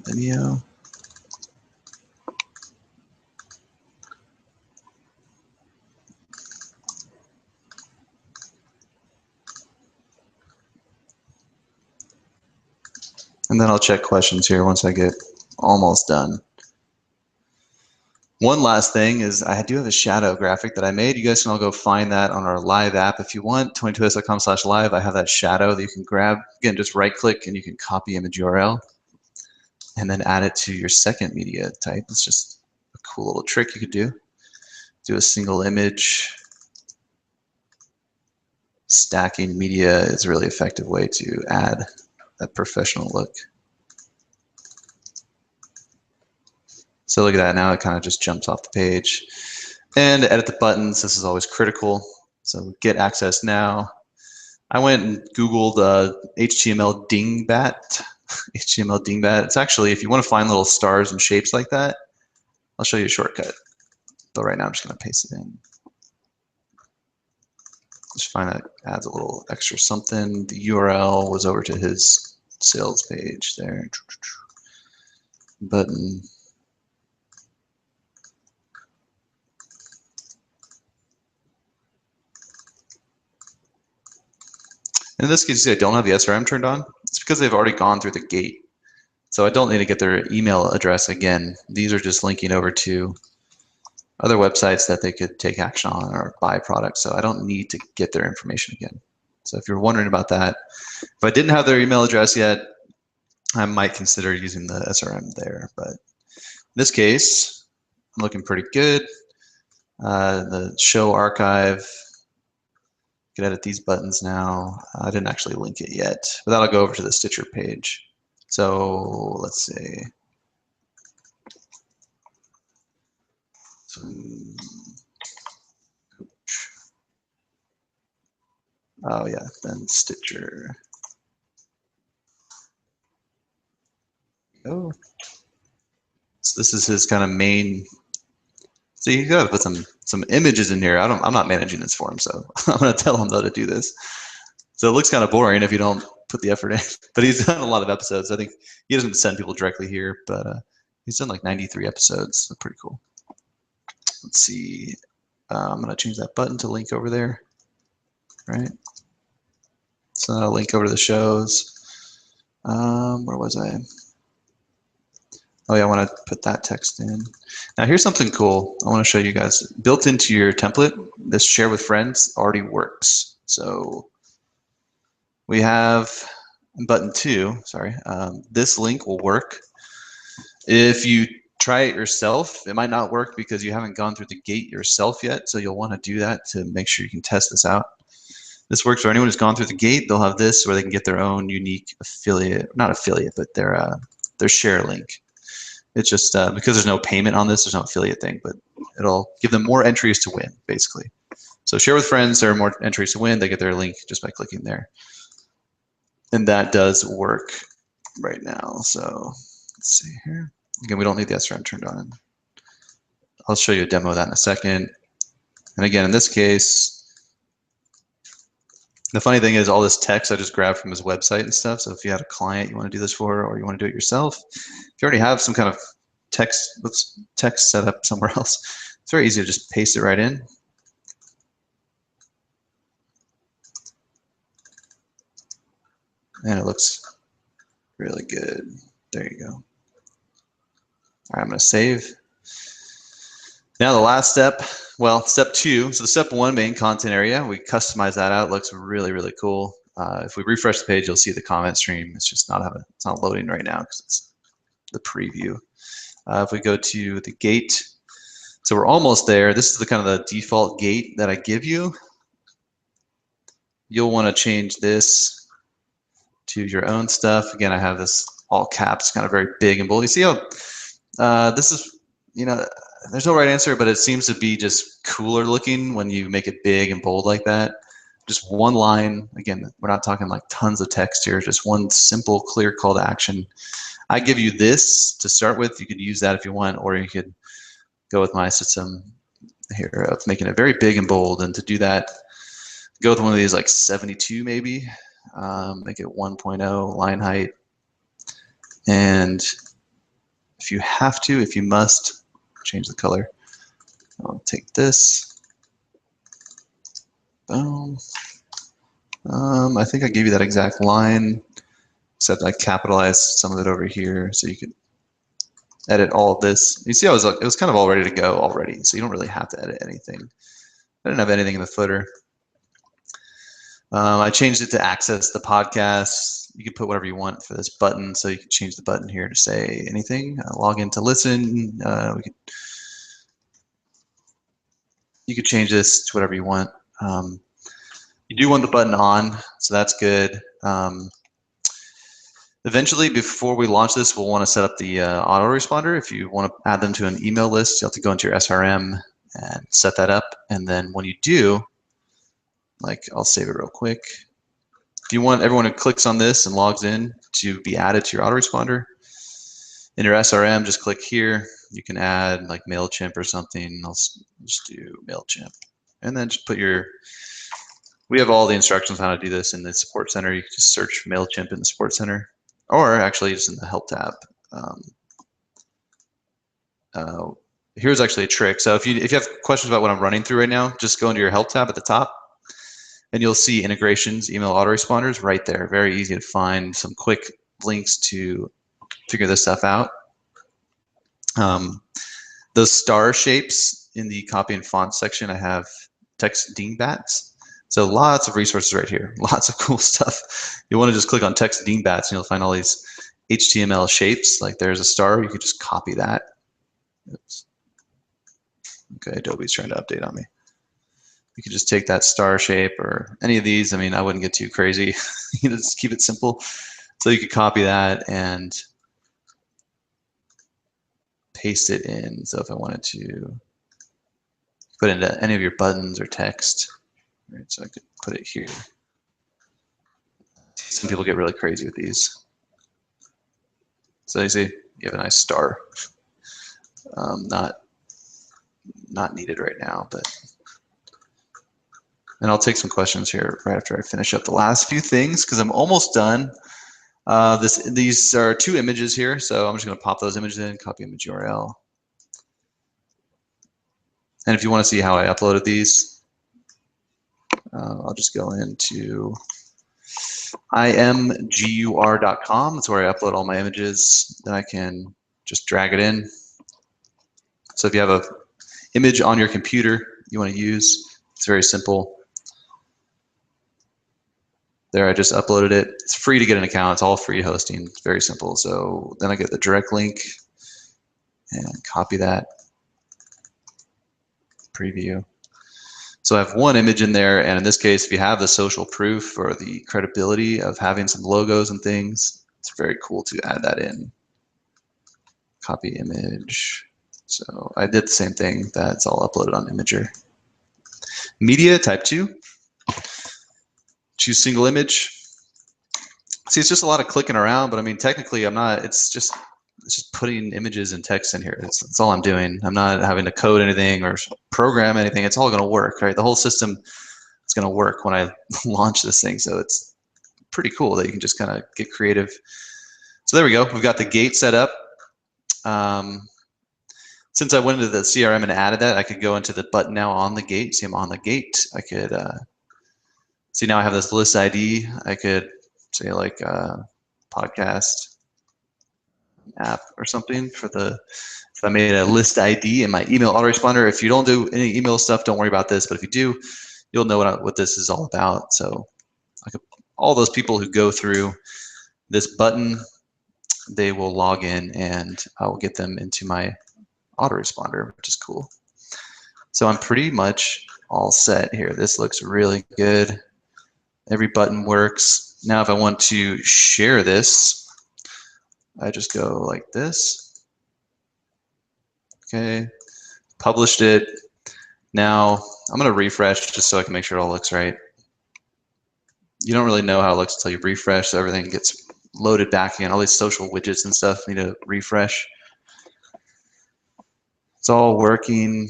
A: Video. And then I'll check questions here once I get almost done. One last thing is I do have a shadow graphic that I made. You guys can all go find that on our live app if you want, 22s.com/live. I have that shadow that you can grab. Again, just right click and you can copy image URL and then add it to your second media type. It's just a cool little trick you could do. Do a single image. Stacking media is a really effective way to add that professional look. So look at that, now it kind of just jumps off the page. And to edit the buttons, this is always critical. So get access now. I went and Googled HTML dingbat. HTML dingbat. It's actually, if you want to find little stars and shapes like that, I'll show you a shortcut. But right now I'm just going to paste it in. Just find that adds a little extra something. The URL was over to his sales page there. Button. In this case, you see I don't have the SRM turned on. It's because they've already gone through the gate. So I don't need to get their email address again. These are just linking over to other websites that they could take action on or buy products. So I don't need to get their information again. So if you're wondering about that, if I didn't have their email address yet, I might consider using the SRM there. But in this case, I'm looking pretty good. The show archive, you can edit these buttons now. I didn't actually link it yet, but that'll go over to the Stitcher page. So let's see. Oh yeah, then Stitcher. Oh, so this is his kind of main. So you gotta put some images in here. I'm not managing this for him, so I'm gonna tell him though to do this. So it looks kind of boring if you don't put the effort in. But he's done a lot of episodes. I think he doesn't send people directly here, but he's done like 93 episodes. So pretty cool. Let's see. I'm gonna change that button to link over there. Right. So I'll link over to the shows. Where was I? Oh yeah, I want to put that text in. Now here's something cool I want to show you guys. Built into your template, this share with friends already works. So we have button 2, sorry, this link will work. If you try it yourself, it might not work because you haven't gone through the gate yourself yet. So you'll want to do that to make sure you can test this out. This works for anyone who's gone through the gate. They'll have this where they can get their own unique affiliate, not affiliate, but their share link. It's just because there's no payment on this, there's no affiliate thing, but it'll give them more entries to win, basically. So share with friends, there are more entries to win. They get their link just by clicking there. And that does work right now. So let's see here. Again, we don't need the SRM turned on. I'll show you a demo of that in a second. And again, in this case, the funny thing is all this text I just grabbed from his website and stuff. So if you had a client you want to do this for, or you want to do it yourself, if you already have some kind of text set up somewhere else, it's very easy to just paste it right in. And it looks really good. There you go. All right, I'm going to save. Now the last step, well, step 2. So the step 1 main content area, we customize that out. It looks really, really cool. If we refresh the page, you'll see the comment stream. It's just it's not loading right now because it's the preview. If we go to the gate, so we're almost there. This is the kind of the default gate that I give you. You'll want to change this to your own stuff. Again, I have this all caps, kind of very big and bold. You see how this is, there's no right answer, but it seems to be just cooler looking when you make it big and bold like that. Just one line. Again, we're not talking like tons of text here, just one simple, clear call to action. I give you this to start with. You could use that if you want, or you could go with my system here of making it very big and bold. And to do that, go with one of these like 72 maybe, make it 1.0 line height. And if you have to, if you must, change the color. I'll take this. Boom. I think I gave you that exact line, except I capitalized some of it over here so you could edit all of this. You see, it was kind of all ready to go already, so you don't really have to edit anything. I didn't have anything in the footer. I changed it to access the podcast. You can put whatever you want for this button, so you can change the button here to say anything. Log in to listen. You could change this to whatever you want. You do want the button on, so that's good. Eventually, before we launch this, we'll want to set up the autoresponder. If you want to add them to an email list, you'll have to go into your SRM and set that up. And then when you do, like, I'll save it real quick. If you want everyone who clicks on this and logs in to be added to your autoresponder, in your SRM, just click here. You can add like MailChimp or something. I'll just do MailChimp. And then just put we have all the instructions on how to do this in the support center. You can just search MailChimp in the support center, or actually just in the help tab. Here's actually a trick. So if you have questions about what I'm running through right now, just go into your help tab at the top, and you'll see integrations, email autoresponders right there. Very easy to find some quick links to figure this stuff out. Those star shapes in the copy and font section, I have text dingbats. So lots of resources right here, lots of cool stuff. You want to just click on text dingbats and you'll find all these HTML shapes. Like there's a star, you could just copy that. Oops. Okay, Adobe's trying to update on me. You could just take that star shape or any of these. I mean, I wouldn't get too crazy. You know, just keep it simple. So you could copy that and paste it in. So if I wanted to put into any of your buttons or text, right, so I could put it here. Some people get really crazy with these. So you see, you have a nice star. Not needed right now, but. And I'll take some questions here right after I finish up the last few things because I'm almost done. These are 2 images here, so I'm just going to pop those images in, copy image URL. And if you want to see how I uploaded these, I'll just go into imgur.com. That's where I upload all my images. Then I can just drag it in. So if you have an image on your computer you want to use, it's very simple. There, I just uploaded it. It's free to get an account. It's all free hosting. It's very simple. So then I get the direct link and copy that. Preview. So I have 1 image in there, and in this case, if you have the social proof or the credibility of having some logos and things, it's very cool to add that in. Copy image. So I did the same thing. That's all uploaded on Imager. Media, type 2. Choose single image. See, it's just a lot of clicking around, but I mean, technically, I'm not. It's just putting images and text in here. That's all I'm doing. I'm not having to code anything or program anything. It's all going to work, right? The whole system is going to work when I launch this thing. So it's pretty cool that you can just kind of get creative. So there we go. We've got the gate set up. Since I went into the CRM and added that, I could go into the button now on the gate. See, I'm on the gate. I could see now I have this list ID. I could say like podcast app or something for the, if I made a list ID in my email autoresponder. If you don't do any email stuff, don't worry about this. But if you do, you'll know what this is all about. So I could, all those people who go through this button, they will log in and I will get them into my autoresponder, which is cool. So I'm pretty much all set here. This looks really good. Every button works. Now if I want to share this, I just go like this. Okay, published it. Now I'm going to refresh just so I can make sure it all looks right. You don't really know how it looks until you refresh, so everything gets loaded back in. All these social widgets and stuff need to refresh. It's all working.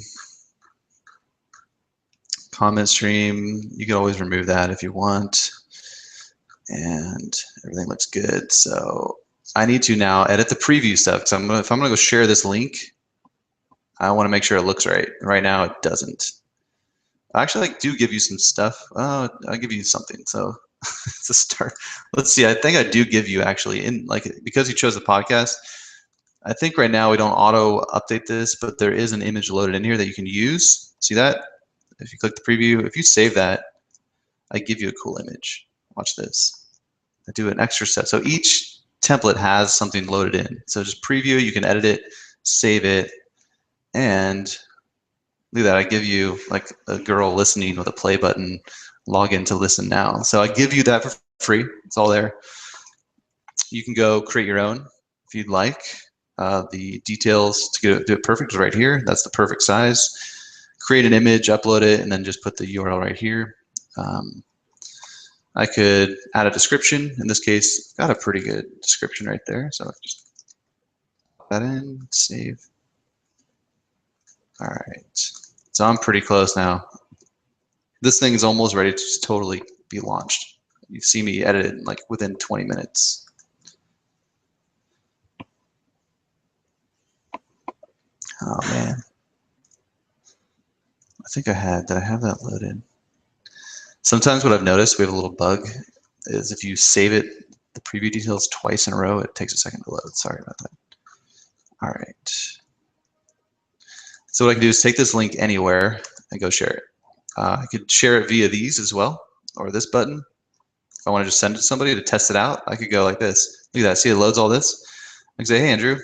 A: Comment stream, you can always remove that if you want. And everything looks good. So I need to now edit the preview stuff. So if I'm gonna go share this link, I wanna make sure it looks right. Right now it doesn't. Actually, I do give you some stuff. I'll give you something. So it's a start. Let's see, I think I do give you actually, in like, because you chose the podcast, I think right now we don't auto update this, but there is an image loaded in here that you can use. See that? If you click the preview, if you save that, I give you a cool image. Watch this. I do an extra step. So each template has something loaded in. So just preview, you can edit it, save it, and look at that. I give you like a girl listening with a play button, log in to listen now. So I give you that for free. It's all there. You can go create your own if you'd like. The details to do it perfect is right here. That's the perfect size. Create an image, upload it, and then just put the URL right here. I could add a description. In this case, got a pretty good description right there. So just put that in, save. All right. So I'm pretty close now. This thing is almost ready to just totally be launched. You see me edit it like within 20 minutes. Oh man. I think did I have that loaded? Sometimes what I've noticed, we have a little bug, is if you save it, the preview details twice in a row, it takes a second to load. Sorry about that. All right. So what I can do is take this link anywhere and go share it. I could share it via these as well, or this button. If I want to just send it to somebody to test it out, I could go like this. Look at that. See, it loads all this. I can say, hey, Andrew,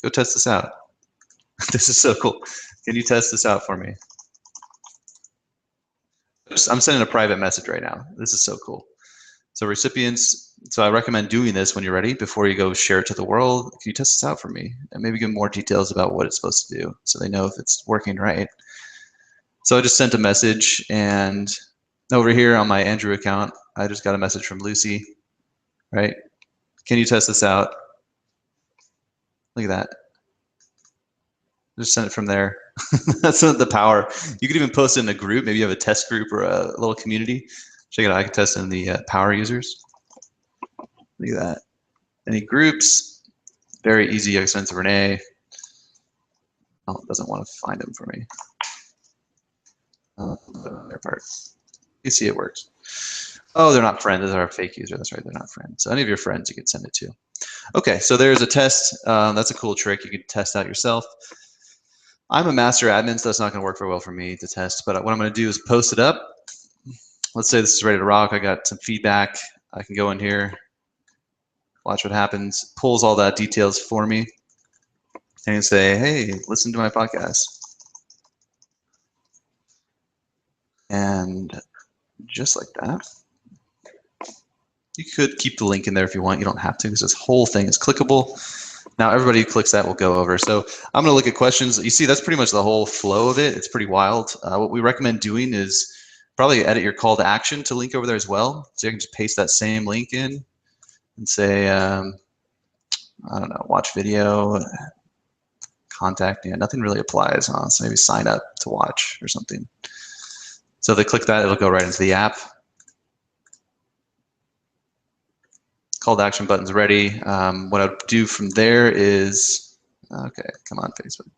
A: go test this out. This is so cool. Can you test this out for me? I'm sending a private message right now. This is so cool. So recipients, so I recommend doing this when you're ready before you go share it to the world. Can you test this out for me? And maybe give more details about what it's supposed to do so they know if it's working right. So I just sent a message, and over here on my Andrew account, I just got a message from Lucy, right? Can you test this out? Look at that. Just send it from there. That's the power. You could even post it in a group. Maybe you have a test group or a little community. Check it out. I can test in the power users. Look at that. Any groups? Very easy. I can send to Renee. Oh, it doesn't want to find them for me. Their part. You see it works. Oh, they're not friends. Those are a fake user. That's right. They're not friends. So any of your friends you could send it to. Okay, so there's a test. That's a cool trick. You could test out yourself. I'm a master admin, so that's not going to work very well for me to test. But what I'm going to do is post it up. Let's say this is ready to rock. I got some feedback. I can go in here, watch what happens. Pulls all that details for me, and say, "Hey, listen to my podcast." And just like that, you could keep the link in there if you want. You don't have to, because this whole thing is clickable. Now everybody who clicks that will go over. So I'm going to look at questions. You see, that's pretty much the whole flow of it. It's pretty wild. What we recommend doing is probably edit your call to action to link over there as well. So you can just paste that same link in and say, I don't know, watch video, contact. Yeah, nothing really applies, huh? So maybe sign up to watch or something. So if they click that, it'll go right into the app. Call to action button's ready. What I'll do from there is, okay, come on, Facebook.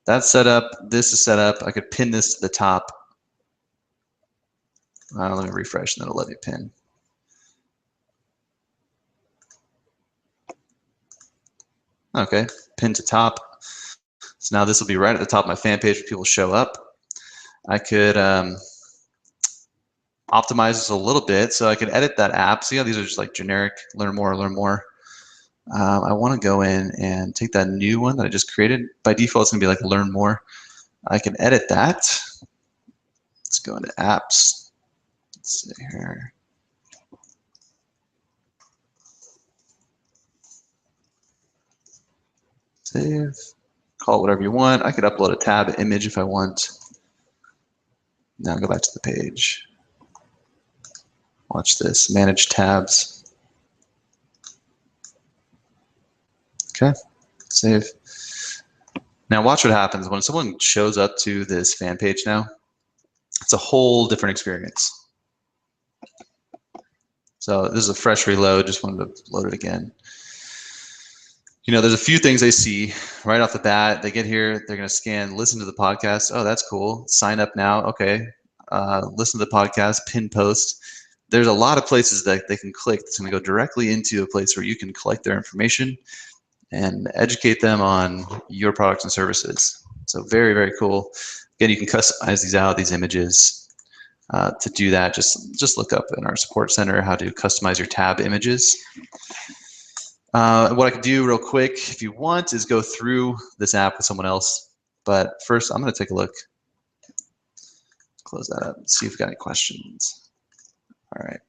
A: That's set up. This is set up. I could pin this to the top. Let me refresh, and then it'll let me pin. Okay, pin to top. So now this will be right at the top of my fan page where people show up. I could optimize this a little bit, so I could edit that app. See how these are just like generic, learn more, learn more. I want to go in and take that new one that I just created. By default, it's going to be like learn more. I can edit that. Let's go into apps. Let's see here. Save. Call it whatever you want. I could upload a tab image if I want. Now go back to the page. Watch this. Manage tabs. Okay. Save. Now watch what happens when someone shows up to this fan page now. It's a whole different experience. So this is a fresh reload. Just wanted to load it again. You know, there's a few things they see right off the bat. They get here, they're going to scan, listen to the podcast. Oh, that's cool. Sign up now. Okay. Listen to the podcast, pin post. There's a lot of places that they can click that's going to go directly into a place where you can collect their information. and educate them on your products and services. So very, very cool. Again, you can customize these out, these images. To do that, just look up in our support center how to customize your tab images. What I can do real quick, if you want, is go through this app with someone else. But first, I'm going to take a look. Close that up and see if we've got any questions. All right.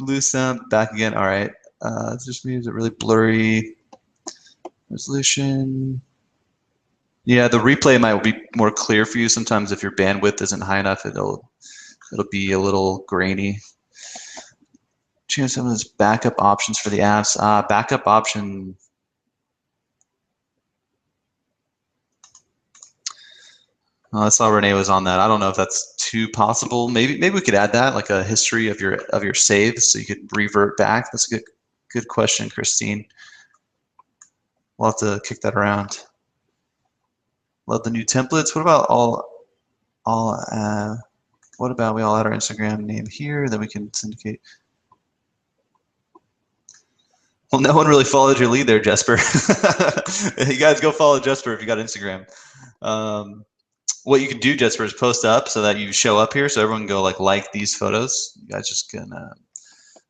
A: Loose sound back again. All right. It just means it really blurry. Resolution. Yeah, the replay might be more clear for you. Sometimes if your bandwidth isn't high enough, it'll be a little grainy. Change some of those backup options for the apps. Backup option. I saw Renee was on that. I don't know if that's too possible. Maybe we could add that, like a history of your saves, so you could revert back. That's a good question, Christine. We'll have to kick that around. Love the new templates. What about what about we all add our Instagram name here, then we can syndicate. Well, no one really followed your lead there, Jesper. You guys go follow Jesper if you got Instagram. What you can do, Jesper, is post up so that you show up here, so everyone can go like these photos. You guys just can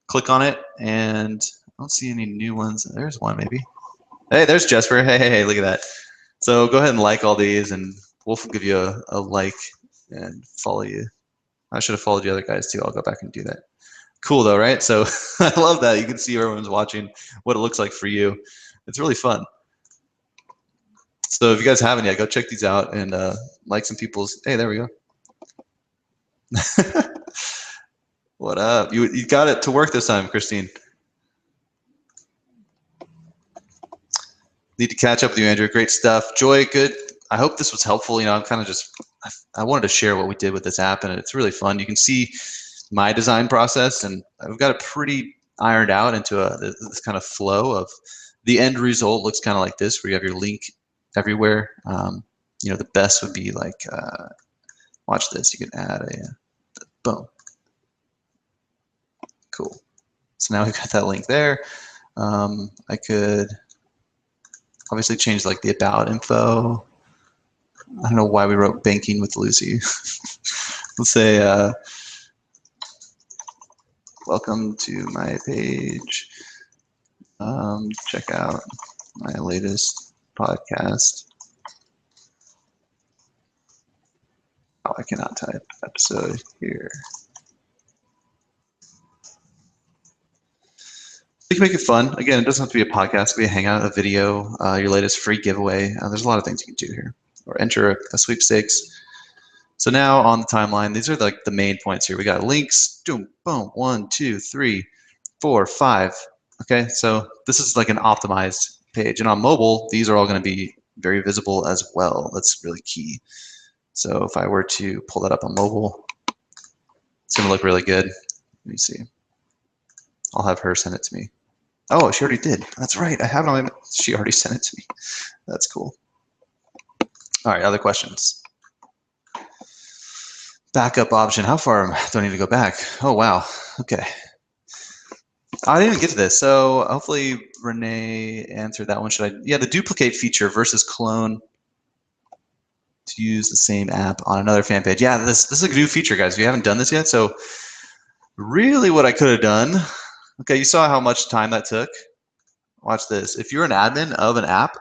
A: click on it, and I don't see any new ones. There's one maybe. Hey, there's Jesper. Hey, look at that. So go ahead and like all these, and we'll give you a like and follow you. I should have followed the other guys too. I'll go back and do that. Cool though, right? So I love that. You can see everyone's watching, what it looks like for you. It's really fun. So if you guys haven't yet, go check these out and like some people's. Hey, there we go. What up? You got it to work this time, Christine. Need to catch up with you, Andrew. Great stuff. Joy, good. I hope this was helpful. I'm kind of just, I wanted to share what we did with this app, and it's really fun. You can see my design process, and I've got it pretty ironed out into this kind of flow of the end result looks kind of like this, where you have your link everywhere. The best would be like, watch this. You can add boom. Cool. So now we've got that link there. I could obviously change like the about info. I don't know why we wrote banking with Lucy. Let's say, welcome to my page. Check out my latest podcast. Oh, I cannot type episode here. You can make it fun. Again, it doesn't have to be a podcast. It can be a hangout, a video, your latest free giveaway. There's a lot of things you can do here. Or enter a sweepstakes. So now on the timeline, these are like the main points here. We got links, boom, boom, 1, 2, 3, 4, 5. Okay, so this is like an optimized page. And on mobile, these are all going to be very visible as well. That's really key. So if I were to pull that up on mobile, it's going to look really good. Let me see. I'll have her send it to me. Oh, she already did. That's right. I have it on my. She already sent it to me. That's cool. All right, other questions? Backup option. How far do I need to go back? Oh, wow. Okay. I didn't even get to this. So hopefully Renee answered that one. Yeah, the duplicate feature versus clone to use the same app on another fan page. Yeah, this is a new feature, guys. If you haven't done this yet, so really what I could have done, okay, you saw how much time that took. Watch this. If you're an admin of an app,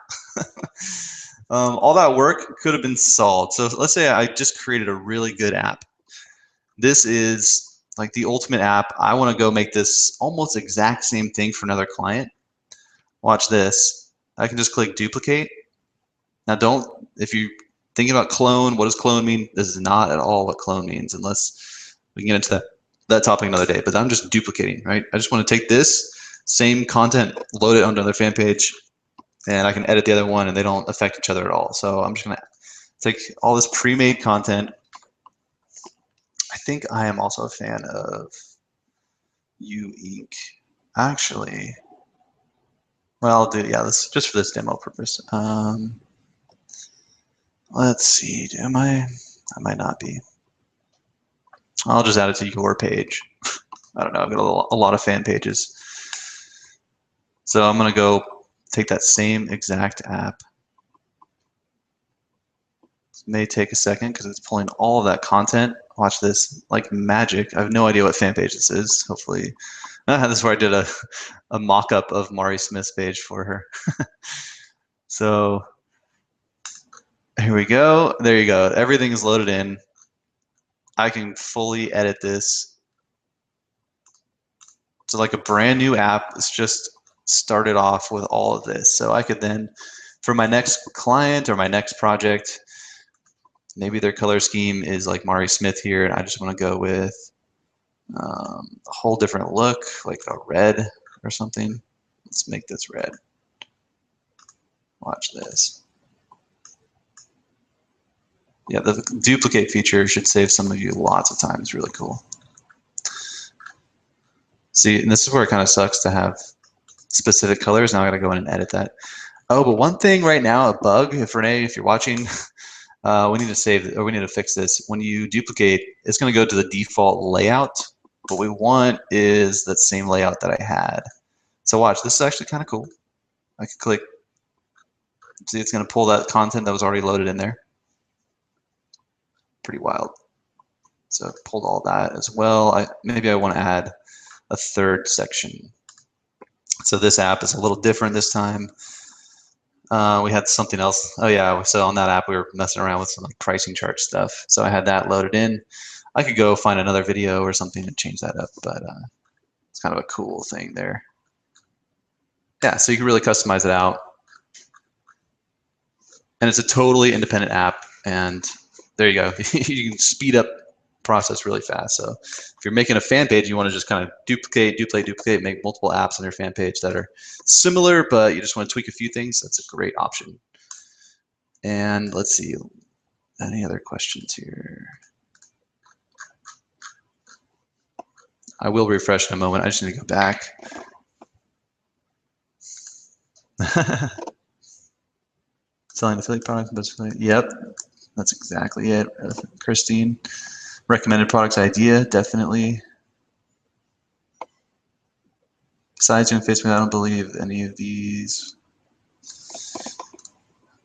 A: all that work could have been solved. So let's say I just created a really good app. This is like the ultimate app. I want to go make this almost exact same thing for another client. Watch this. I can just click duplicate. Now if you're thinking about clone, what does clone mean? This is not at all what clone means, unless we can get into that topic another day. But I'm just duplicating, right? I just want to take this same content, load it onto another fan page, and I can edit the other one, and they don't affect each other at all. So I'm just going to take all this pre-made content. I think I am also a fan of U-Ink. Actually, well, I'll do, yeah, this just for this demo purpose. Let's see, I might not be. I'll just add it to your page. I don't know, I've got a lot of fan pages. So I'm gonna go take that same exact app. It may take a second because it's pulling all of that content. Watch this, like magic. I have no idea what fan page this is. Hopefully, this is where I did a mock-up of Mari Smith's page for her. So here we go. There you go. Everything is loaded in. I can fully edit this. So like a brand new app, it's just started off with all of this. So I could then, for my next client or my next project, maybe their color scheme is like Mari Smith here, and I just want to go with a whole different look, like a red or something. Let's make this red. Watch this. Yeah, the duplicate feature should save some of you lots of time. It's really cool. See, and this is where it kind of sucks to have specific colors. Now I got to go in and edit that. Oh, but one thing right now, a bug, if Renee, if you're watching, we need to save, or we need to fix this. When you duplicate, it's going to go to the default layout. What we want is that same layout that I had. So watch, this is actually kind of cool. I can click, see, it's going to pull that content that was already loaded in there. Pretty wild. So I pulled all that as well. Maybe I want to add a third section. So this app is a little different this time. We had something else. Oh yeah, so on that app we were messing around with some like pricing chart stuff. So I had that loaded in. I could go find another video or something and change that up, but it's kind of a cool thing there. Yeah, so you can really customize it out. And it's a totally independent app, and there you go. You can speed up process really fast. So if you're making a fan page, you want to just kind of duplicate, make multiple apps on your fan page that are similar, but you just want to tweak a few things. That's a great option. And let's see, any other questions here? I will refresh in a moment. I just need to go back. Selling affiliate products. Yep, that's exactly it. Christine. Recommended products idea, definitely. Besides doing Facebook, I don't believe any of these.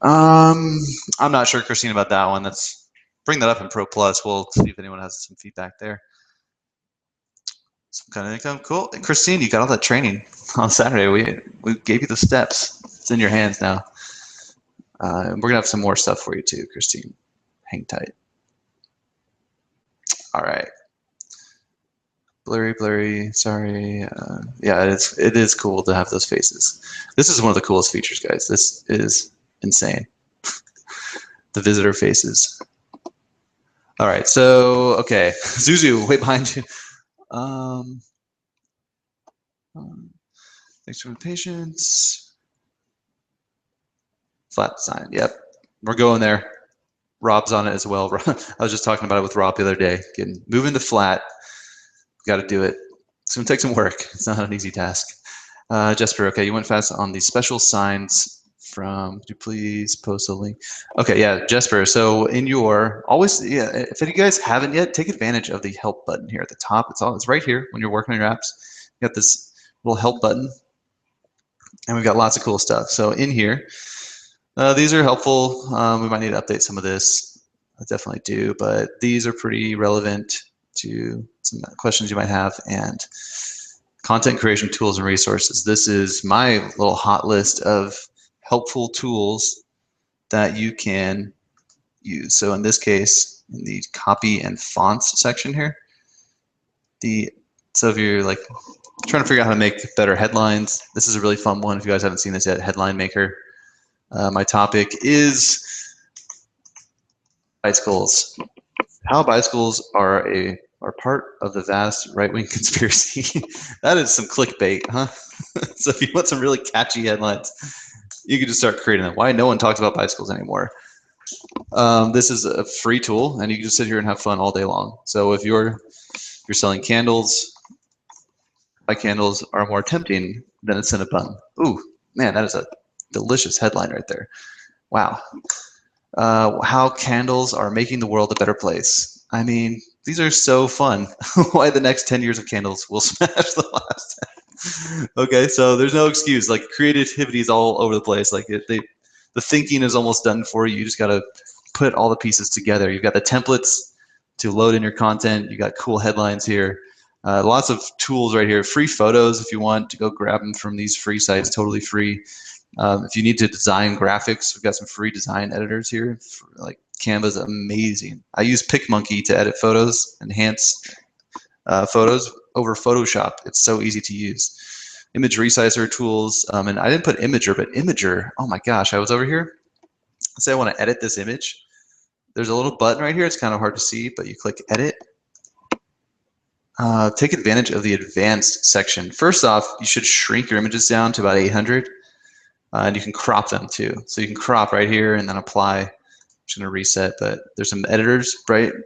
A: I'm not sure, Christine, about that one. Let's bring that up in Pro Plus. We'll see if anyone has some feedback there. Some kind of income, cool. And Christine, you got all that training on Saturday. We gave you the steps. It's in your hands now. And we're gonna have some more stuff for you too, Christine. Hang tight. All right. Blurry, sorry. Yeah, it is cool to have those faces. This is one of the coolest features, guys. This is insane. The visitor faces. All right, so, okay. Zuzu, way behind you. Thanks for the patience. Flat design, yep. We're going there. Rob's on it as well. I was just talking about it with Rob the other day. Moving to flat. Got to do it. It's going to take some work. It's not an easy task. Jesper, okay, you went fast on the special signs from, could you please post a link? Okay, yeah, Jesper, so in your, always, yeah, if you guys haven't yet, take advantage of the help button here at the top. It's right here when you're working on your apps. You got this little help button, and we've got lots of cool stuff. So in here, these are helpful. We might need to update some of this. I definitely do, but these are pretty relevant to some questions you might have, and content creation tools and resources. This is my little hot list of helpful tools that you can use. So in this case, in the copy and fonts section here, so if you're like trying to figure out how to make better headlines, this is a really fun one. If you guys haven't seen this yet, Headline Maker. My topic is bicycles. How bicycles are part of the vast right-wing conspiracy. That is some clickbait, huh? So if you want some really catchy headlines, you can just start creating them. Why no one talks about bicycles anymore. This is a free tool, and you can just sit here and have fun all day long. So if you're selling candles, why candles are more tempting than a Cinnabon. Ooh, man, that is a delicious headline right there. Wow. How candles are making the world a better place. I mean, these are so fun. Why the next 10 years of candles will smash the last 10. Okay, so there's no excuse. Like creativity is all over the place. Like the thinking is almost done for you. You just got to put all the pieces together. You've got the templates to load in your content. You got cool headlines here. Lots of tools right here. Free photos if you want to go grab them from these free sites, totally free. If you need to design graphics, we've got some free design editors here. Like Canva's amazing. I use PicMonkey to edit photos, enhance photos over Photoshop. It's so easy to use. Image resizer tools, and I didn't put Imager, but Imager, oh my gosh, I was over here. Let's say I want to edit this image. There's a little button right here. It's kind of hard to see, but you click Edit. Take advantage of the advanced section. First off, you should shrink your images down to about 800, and you can crop them too. So you can crop right here and then apply. I'm just going to reset, but there's some editors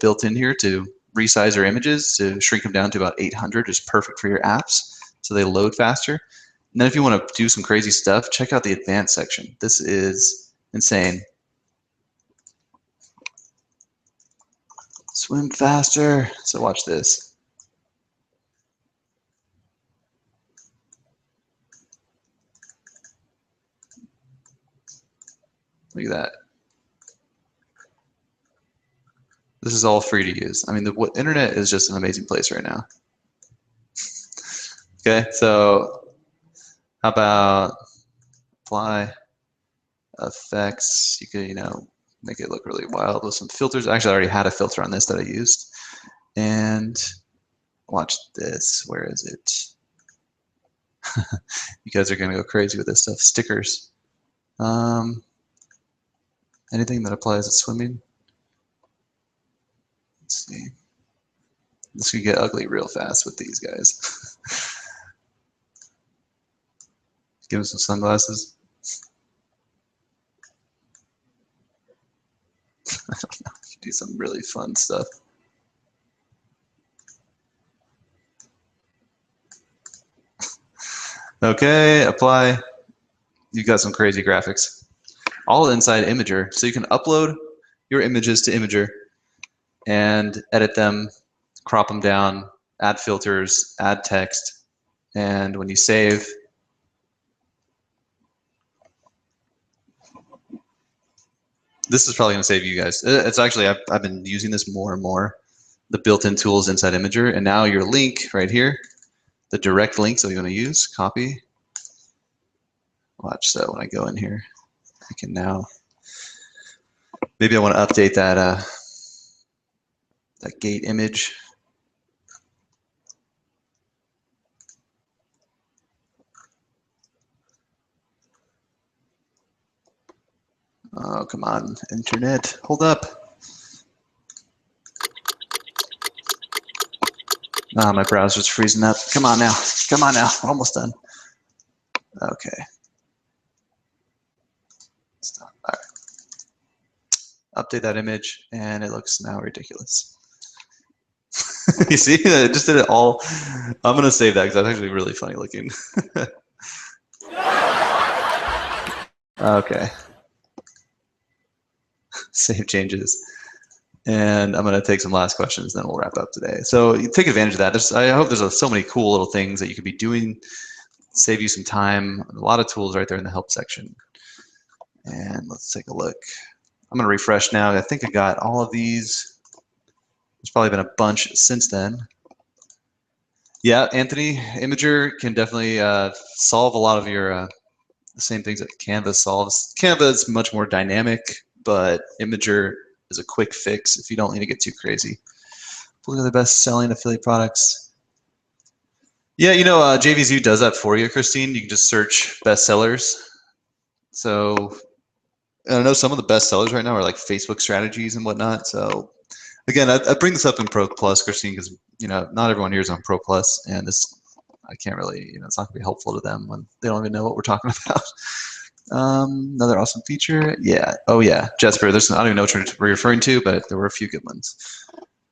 A: built in here to resize your images to shrink them down to about 800 is perfect for your apps, so they load faster. And then if you want to do some crazy stuff, check out the advanced section. This is insane. Swim faster. So watch this. Look at that. This is all free to use. I mean, the internet is just an amazing place right now. Okay, so how about apply effects? You could, make it look really wild with some filters. Actually, I already had a filter on this that I used. And watch this. Where is it? You guys are going to go crazy with this stuff. Stickers. Anything that applies to swimming. Let's see. This could get ugly real fast with these guys. Give them some sunglasses. I don't know. You do some really fun stuff. Okay, apply. You've got some crazy graphics. All inside Imager. So you can upload your images to Imager and edit them, crop them down, add filters, add text, and when you save, this is probably going to save you guys. It's actually, I've been using this more and more, the built-in tools inside Imager, and now your link right here, the direct links that you want to use, copy. Watch, so when I go in here, I can now, maybe I want to update that that gate image. Oh, come on, internet, hold up. Ah, my browser's freezing up. Come on now, we're almost done. Okay. Stop. All right. Update that image, and it looks now ridiculous. You see, I just did it all. I'm gonna save that because that's actually really funny looking. Okay. Save changes. And I'm going to take some last questions, then we'll wrap up today. So you take advantage of that. I hope there's so many cool little things that you could be doing, save you some time. A lot of tools right there in the help section. And let's take a look. I'm going to refresh now. I think I got all of these. There's probably been a bunch since then. Yeah, Anthony, Imager can definitely solve a lot of your the same things that Canva solves. Canva is much more dynamic, but Imager is a quick fix if you don't need to get too crazy. Look at the best-selling affiliate products. Yeah, JVZoo does that for you, Christine. You can just search bestsellers. So I know some of the best sellers right now are like Facebook strategies and whatnot. So again, I bring this up in Pro Plus, Christine, because not everyone here is on Pro Plus, and this I can't really, it's not gonna be helpful to them when they don't even know what we're talking about. Another awesome feature. Yeah. Oh yeah, Jesper. I don't even know what you're referring to, but there were a few good ones.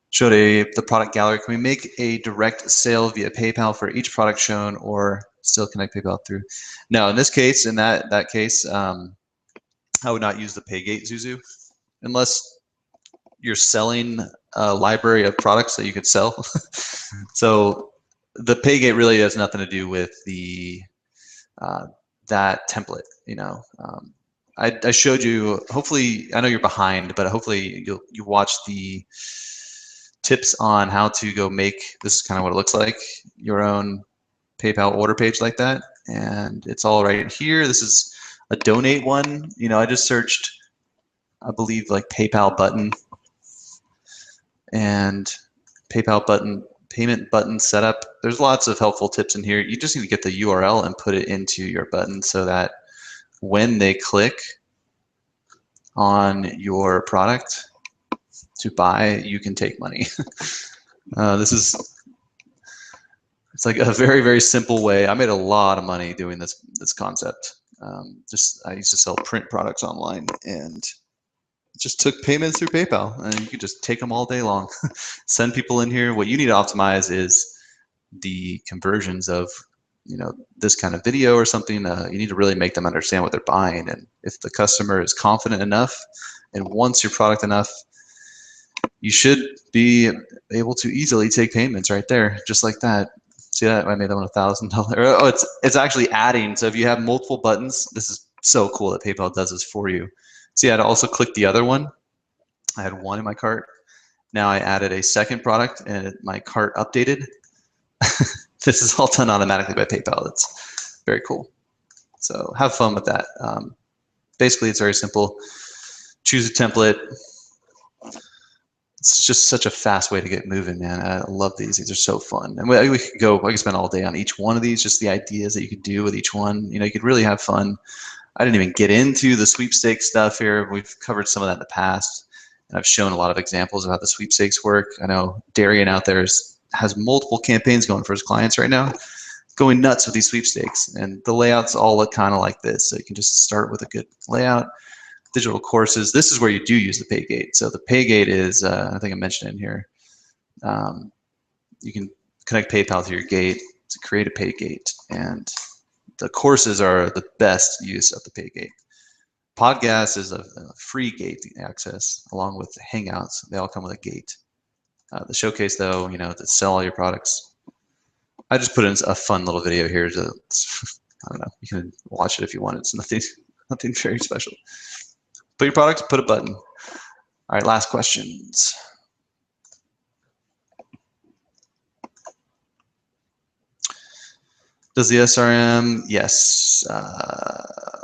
A: Showed the product gallery. Can we make a direct sale via PayPal for each product shown, or still connect PayPal through? No, in this case, in that case, I would not use the Paygate Zuzu, unless you're selling a library of products that you could sell. So the Paygate really has nothing to do with the that template. You know, I showed you. Hopefully, I know you're behind, but hopefully you watch the tips on how to go make. This is kind of what it looks like, your own PayPal order page like that, and it's all right here. This is a donate one. You know, I just searched, I believe, like PayPal button and PayPal button, payment button setup. There's lots of helpful tips in here. You just need to get the URL and put it into your button so that when they click on your product to buy, you can take money. It's like a very, very simple way. I made a lot of money doing this concept. I used to sell print products online, and just took payments through PayPal, and you could just take them all day long. Send people in here. What you need to optimize is the conversions of, you know, this kind of video or something. You need to really make them understand what they're buying, and if the customer is confident enough and wants your product enough, you should be able to easily take payments right there, just like that. See that? I made that one $1,000. Oh, it's actually adding. So if you have multiple buttons, this is so cool that PayPal does this for you. See, I had also clicked the other one. I had one in my cart. Now I added a second product, and my cart updated. This is all done automatically by PayPal. It's very cool. So have fun with that. Basically, it's very simple. Choose a template. It's just such a fast way to get moving, man. I love these. These are so fun. And we could go, I could spend all day on each one of these, just the ideas that you could do with each one. You know, you could really have fun. I didn't even get into the sweepstakes stuff here. We've covered some of that in the past, and I've shown a lot of examples of how the sweepstakes work. I know Darian out there has multiple campaigns going for his clients right now, going nuts with these sweepstakes, and the layouts all look kind of like this. So you can just start with a good layout. Digital courses, this is where you do use the Paygate. So the Paygate is, I think I mentioned it in here, you can connect PayPal to your gate to create a Paygate, and the courses are the best use of the Paygate. Podcast is a free gate access along with Hangouts. They all come with a gate. The showcase, though, you know, to sell all your products. I just put in a fun little video here. I don't know. You can watch it if you want. It's nothing very special. Put your products, put a button. All right, last questions. Does the SRM? Yes.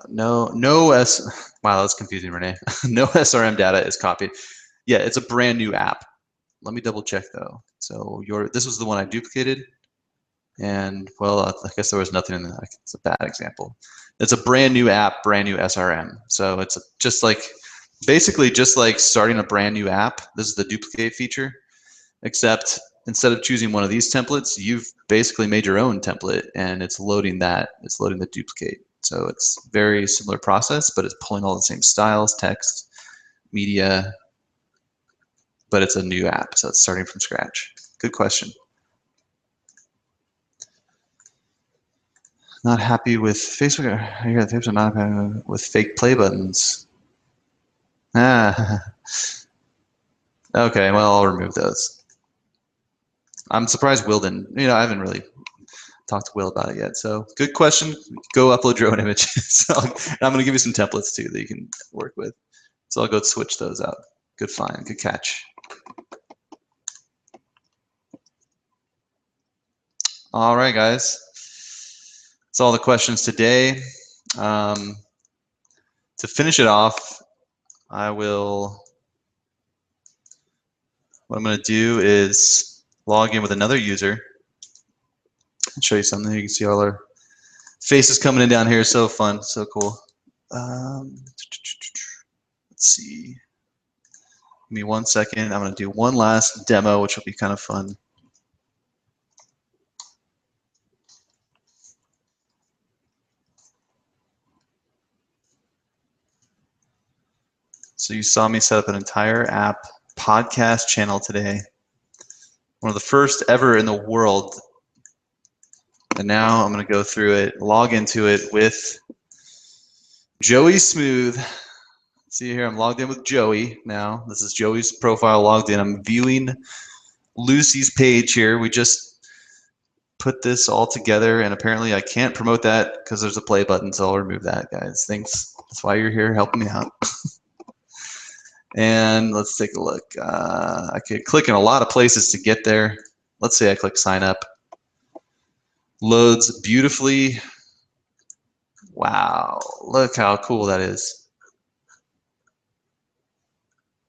A: No. Wow, that's confusing, Renee. No SRM data is copied. Yeah, it's a brand new app. Let me double check though. So this was the one I duplicated, and well, I guess there was nothing in there. It's a bad example. It's a brand new app, brand new SRM. So it's basically just like starting a brand new app. This is the duplicate feature, except instead of choosing one of these templates, you've basically made your own template, and it's loading that. It's loading the duplicate. So it's very similar process, but it's pulling all the same styles, text, media, but it's a new app, so it's starting from scratch. Good question. Not happy with Facebook. I hear that Facebook are not happy with fake play buttons. Ah. Okay, well, I'll remove those. I'm surprised Will didn't. You know, I haven't really talked to Will about it yet. So good question. Go upload your own images. So, I'm going to give you some templates too that you can work with. So I'll go switch those out. Good find. Good catch. All right, guys. That's all the questions today. To finish it off, what I'm going to do is log in with another user and show you something. You can see all our faces coming in down here. So fun, so cool. Let's see. Give me 1 second. I'm going to do one last demo, which will be kind of fun. So you saw me set up an entire app podcast channel today. One of the first ever in the world. And now I'm going to go through it, log into it with Joey Smooth, See here, I'm logged in with Joey now. This is Joey's profile logged in. I'm viewing Lucy's page here. We just put this all together, and apparently I can't promote that because there's a play button, so I'll remove that, guys. Thanks. That's why you're here, helping me out. And let's take a look. I could click in a lot of places to get there. Let's say I click sign up. Loads beautifully. Wow, look how cool that is.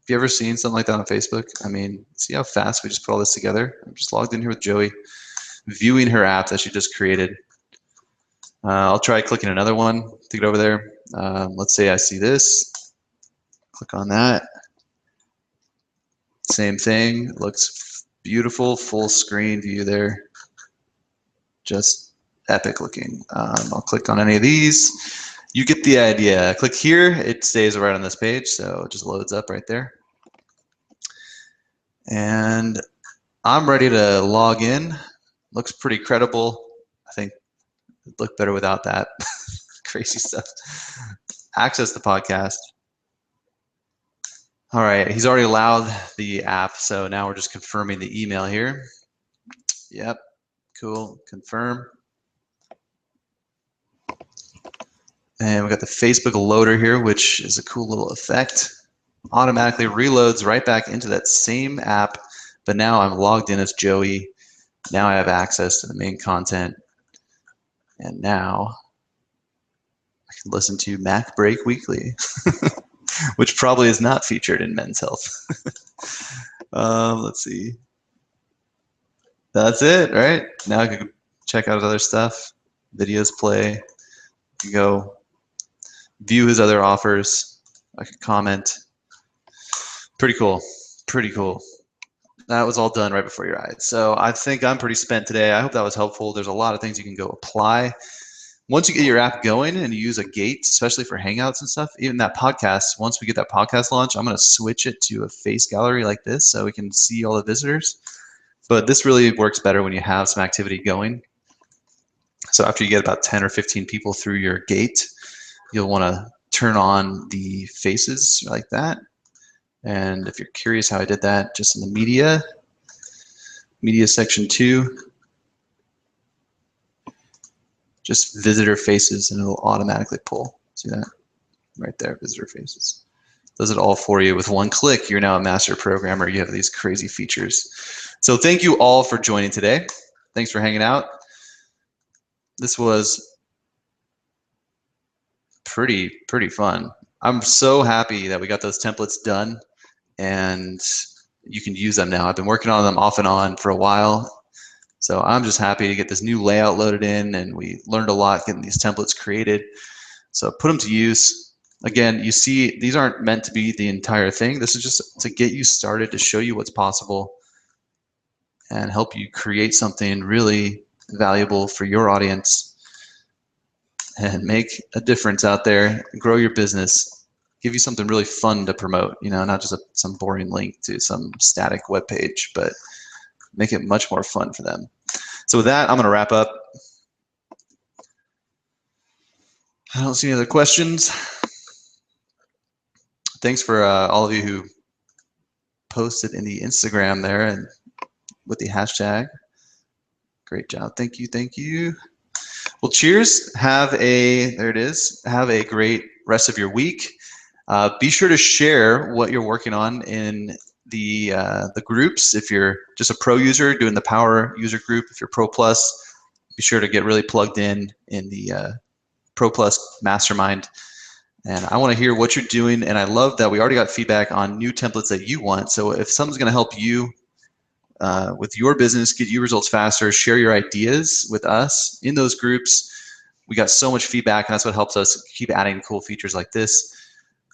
A: Have you ever seen something like that on Facebook? I mean, see how fast we just put all this together? I'm just logged in here with Joey, viewing her app that she just created. I'll try clicking another one to get over there. Let's say I see this. Click on that. Same thing. Looks beautiful. Full screen view there. Just epic looking. I'll click on any of these. You get the idea. Click here. It stays right on this page, so it just loads up right there. And I'm ready to log in. Looks pretty credible. I think it'd look better without that. Crazy stuff. Access the podcast. All right, he's already allowed the app, so now we're just confirming the email here. Yep, cool, confirm. And we got the Facebook loader here, which is a cool little effect. Automatically reloads right back into that same app, but now I'm logged in as Joey. Now I have access to the main content. And now I can listen to Mac Break Weekly, which probably is not featured in Men's Health. Let's see. That's it, right? Now I can check out his other stuff. Videos play. You can go view his other offers. I can comment. Pretty cool. Pretty cool. That was all done right before your eyes. So I think I'm pretty spent today. I hope that was helpful. There's a lot of things you can go apply. Once you get your app going and you use a gate, especially for Hangouts and stuff, even that podcast, once we get that podcast launched, I'm going to switch it to a face gallery like this so we can see all the visitors. But this really works better when you have some activity going. So after you get about 10 or 15 people through your gate, you'll want to turn on the faces like that. And if you're curious how I did that, just in the media section 2, just visitor faces, and it'll automatically pull. See that? Right there, visitor faces. Does it all for you with one click. You're now a master programmer. You have these crazy features. So thank you all for joining today. Thanks for hanging out. This was pretty fun. I'm so happy that we got those templates done and you can use them now. I've been working on them off and on for a while. So I'm just happy to get this new layout loaded in, and we learned a lot getting these templates created. So put them to use. Again, you see, these aren't meant to be the entire thing. This is just to get you started, to show you what's possible and help you create something really valuable for your audience and make a difference out there, grow your business, give you something really fun to promote, you know, not just some boring link to some static web page, but make it much more fun for them. So with that, I'm going to wrap up. I don't see any other questions. Thanks for all of you who posted in the Instagram there and with the hashtag. Great job. Thank you. Thank you. Well, cheers. Have a great rest of your week. Be sure to share what you're working on in the groups. If you're just a pro user doing the Power user group, if you're Pro Plus, be sure to get really plugged in the Pro Plus Mastermind. And I want to hear what you're doing. And I love that we already got feedback on new templates that you want. So if something's going to help you with your business, get you results faster, share your ideas with us in those groups. We got so much feedback, and that's what helps us keep adding cool features like this.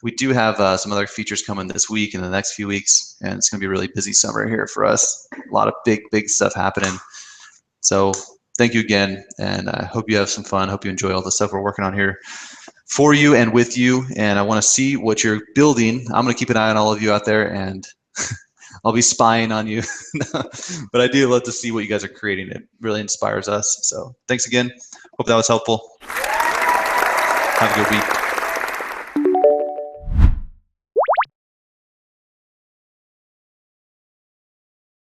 A: We do have some other features coming this week and the next few weeks, and it's going to be a really busy summer here for us. A lot of big stuff happening. So thank you again, and I hope you have some fun. Hope you enjoy all the stuff we're working on here for you and with you, and I want to see what you're building. I'm going to keep an eye on all of you out there, and I'll be spying on you. But I do love to see what you guys are creating. It really inspires us. So thanks again. Hope that was helpful. Have a good week.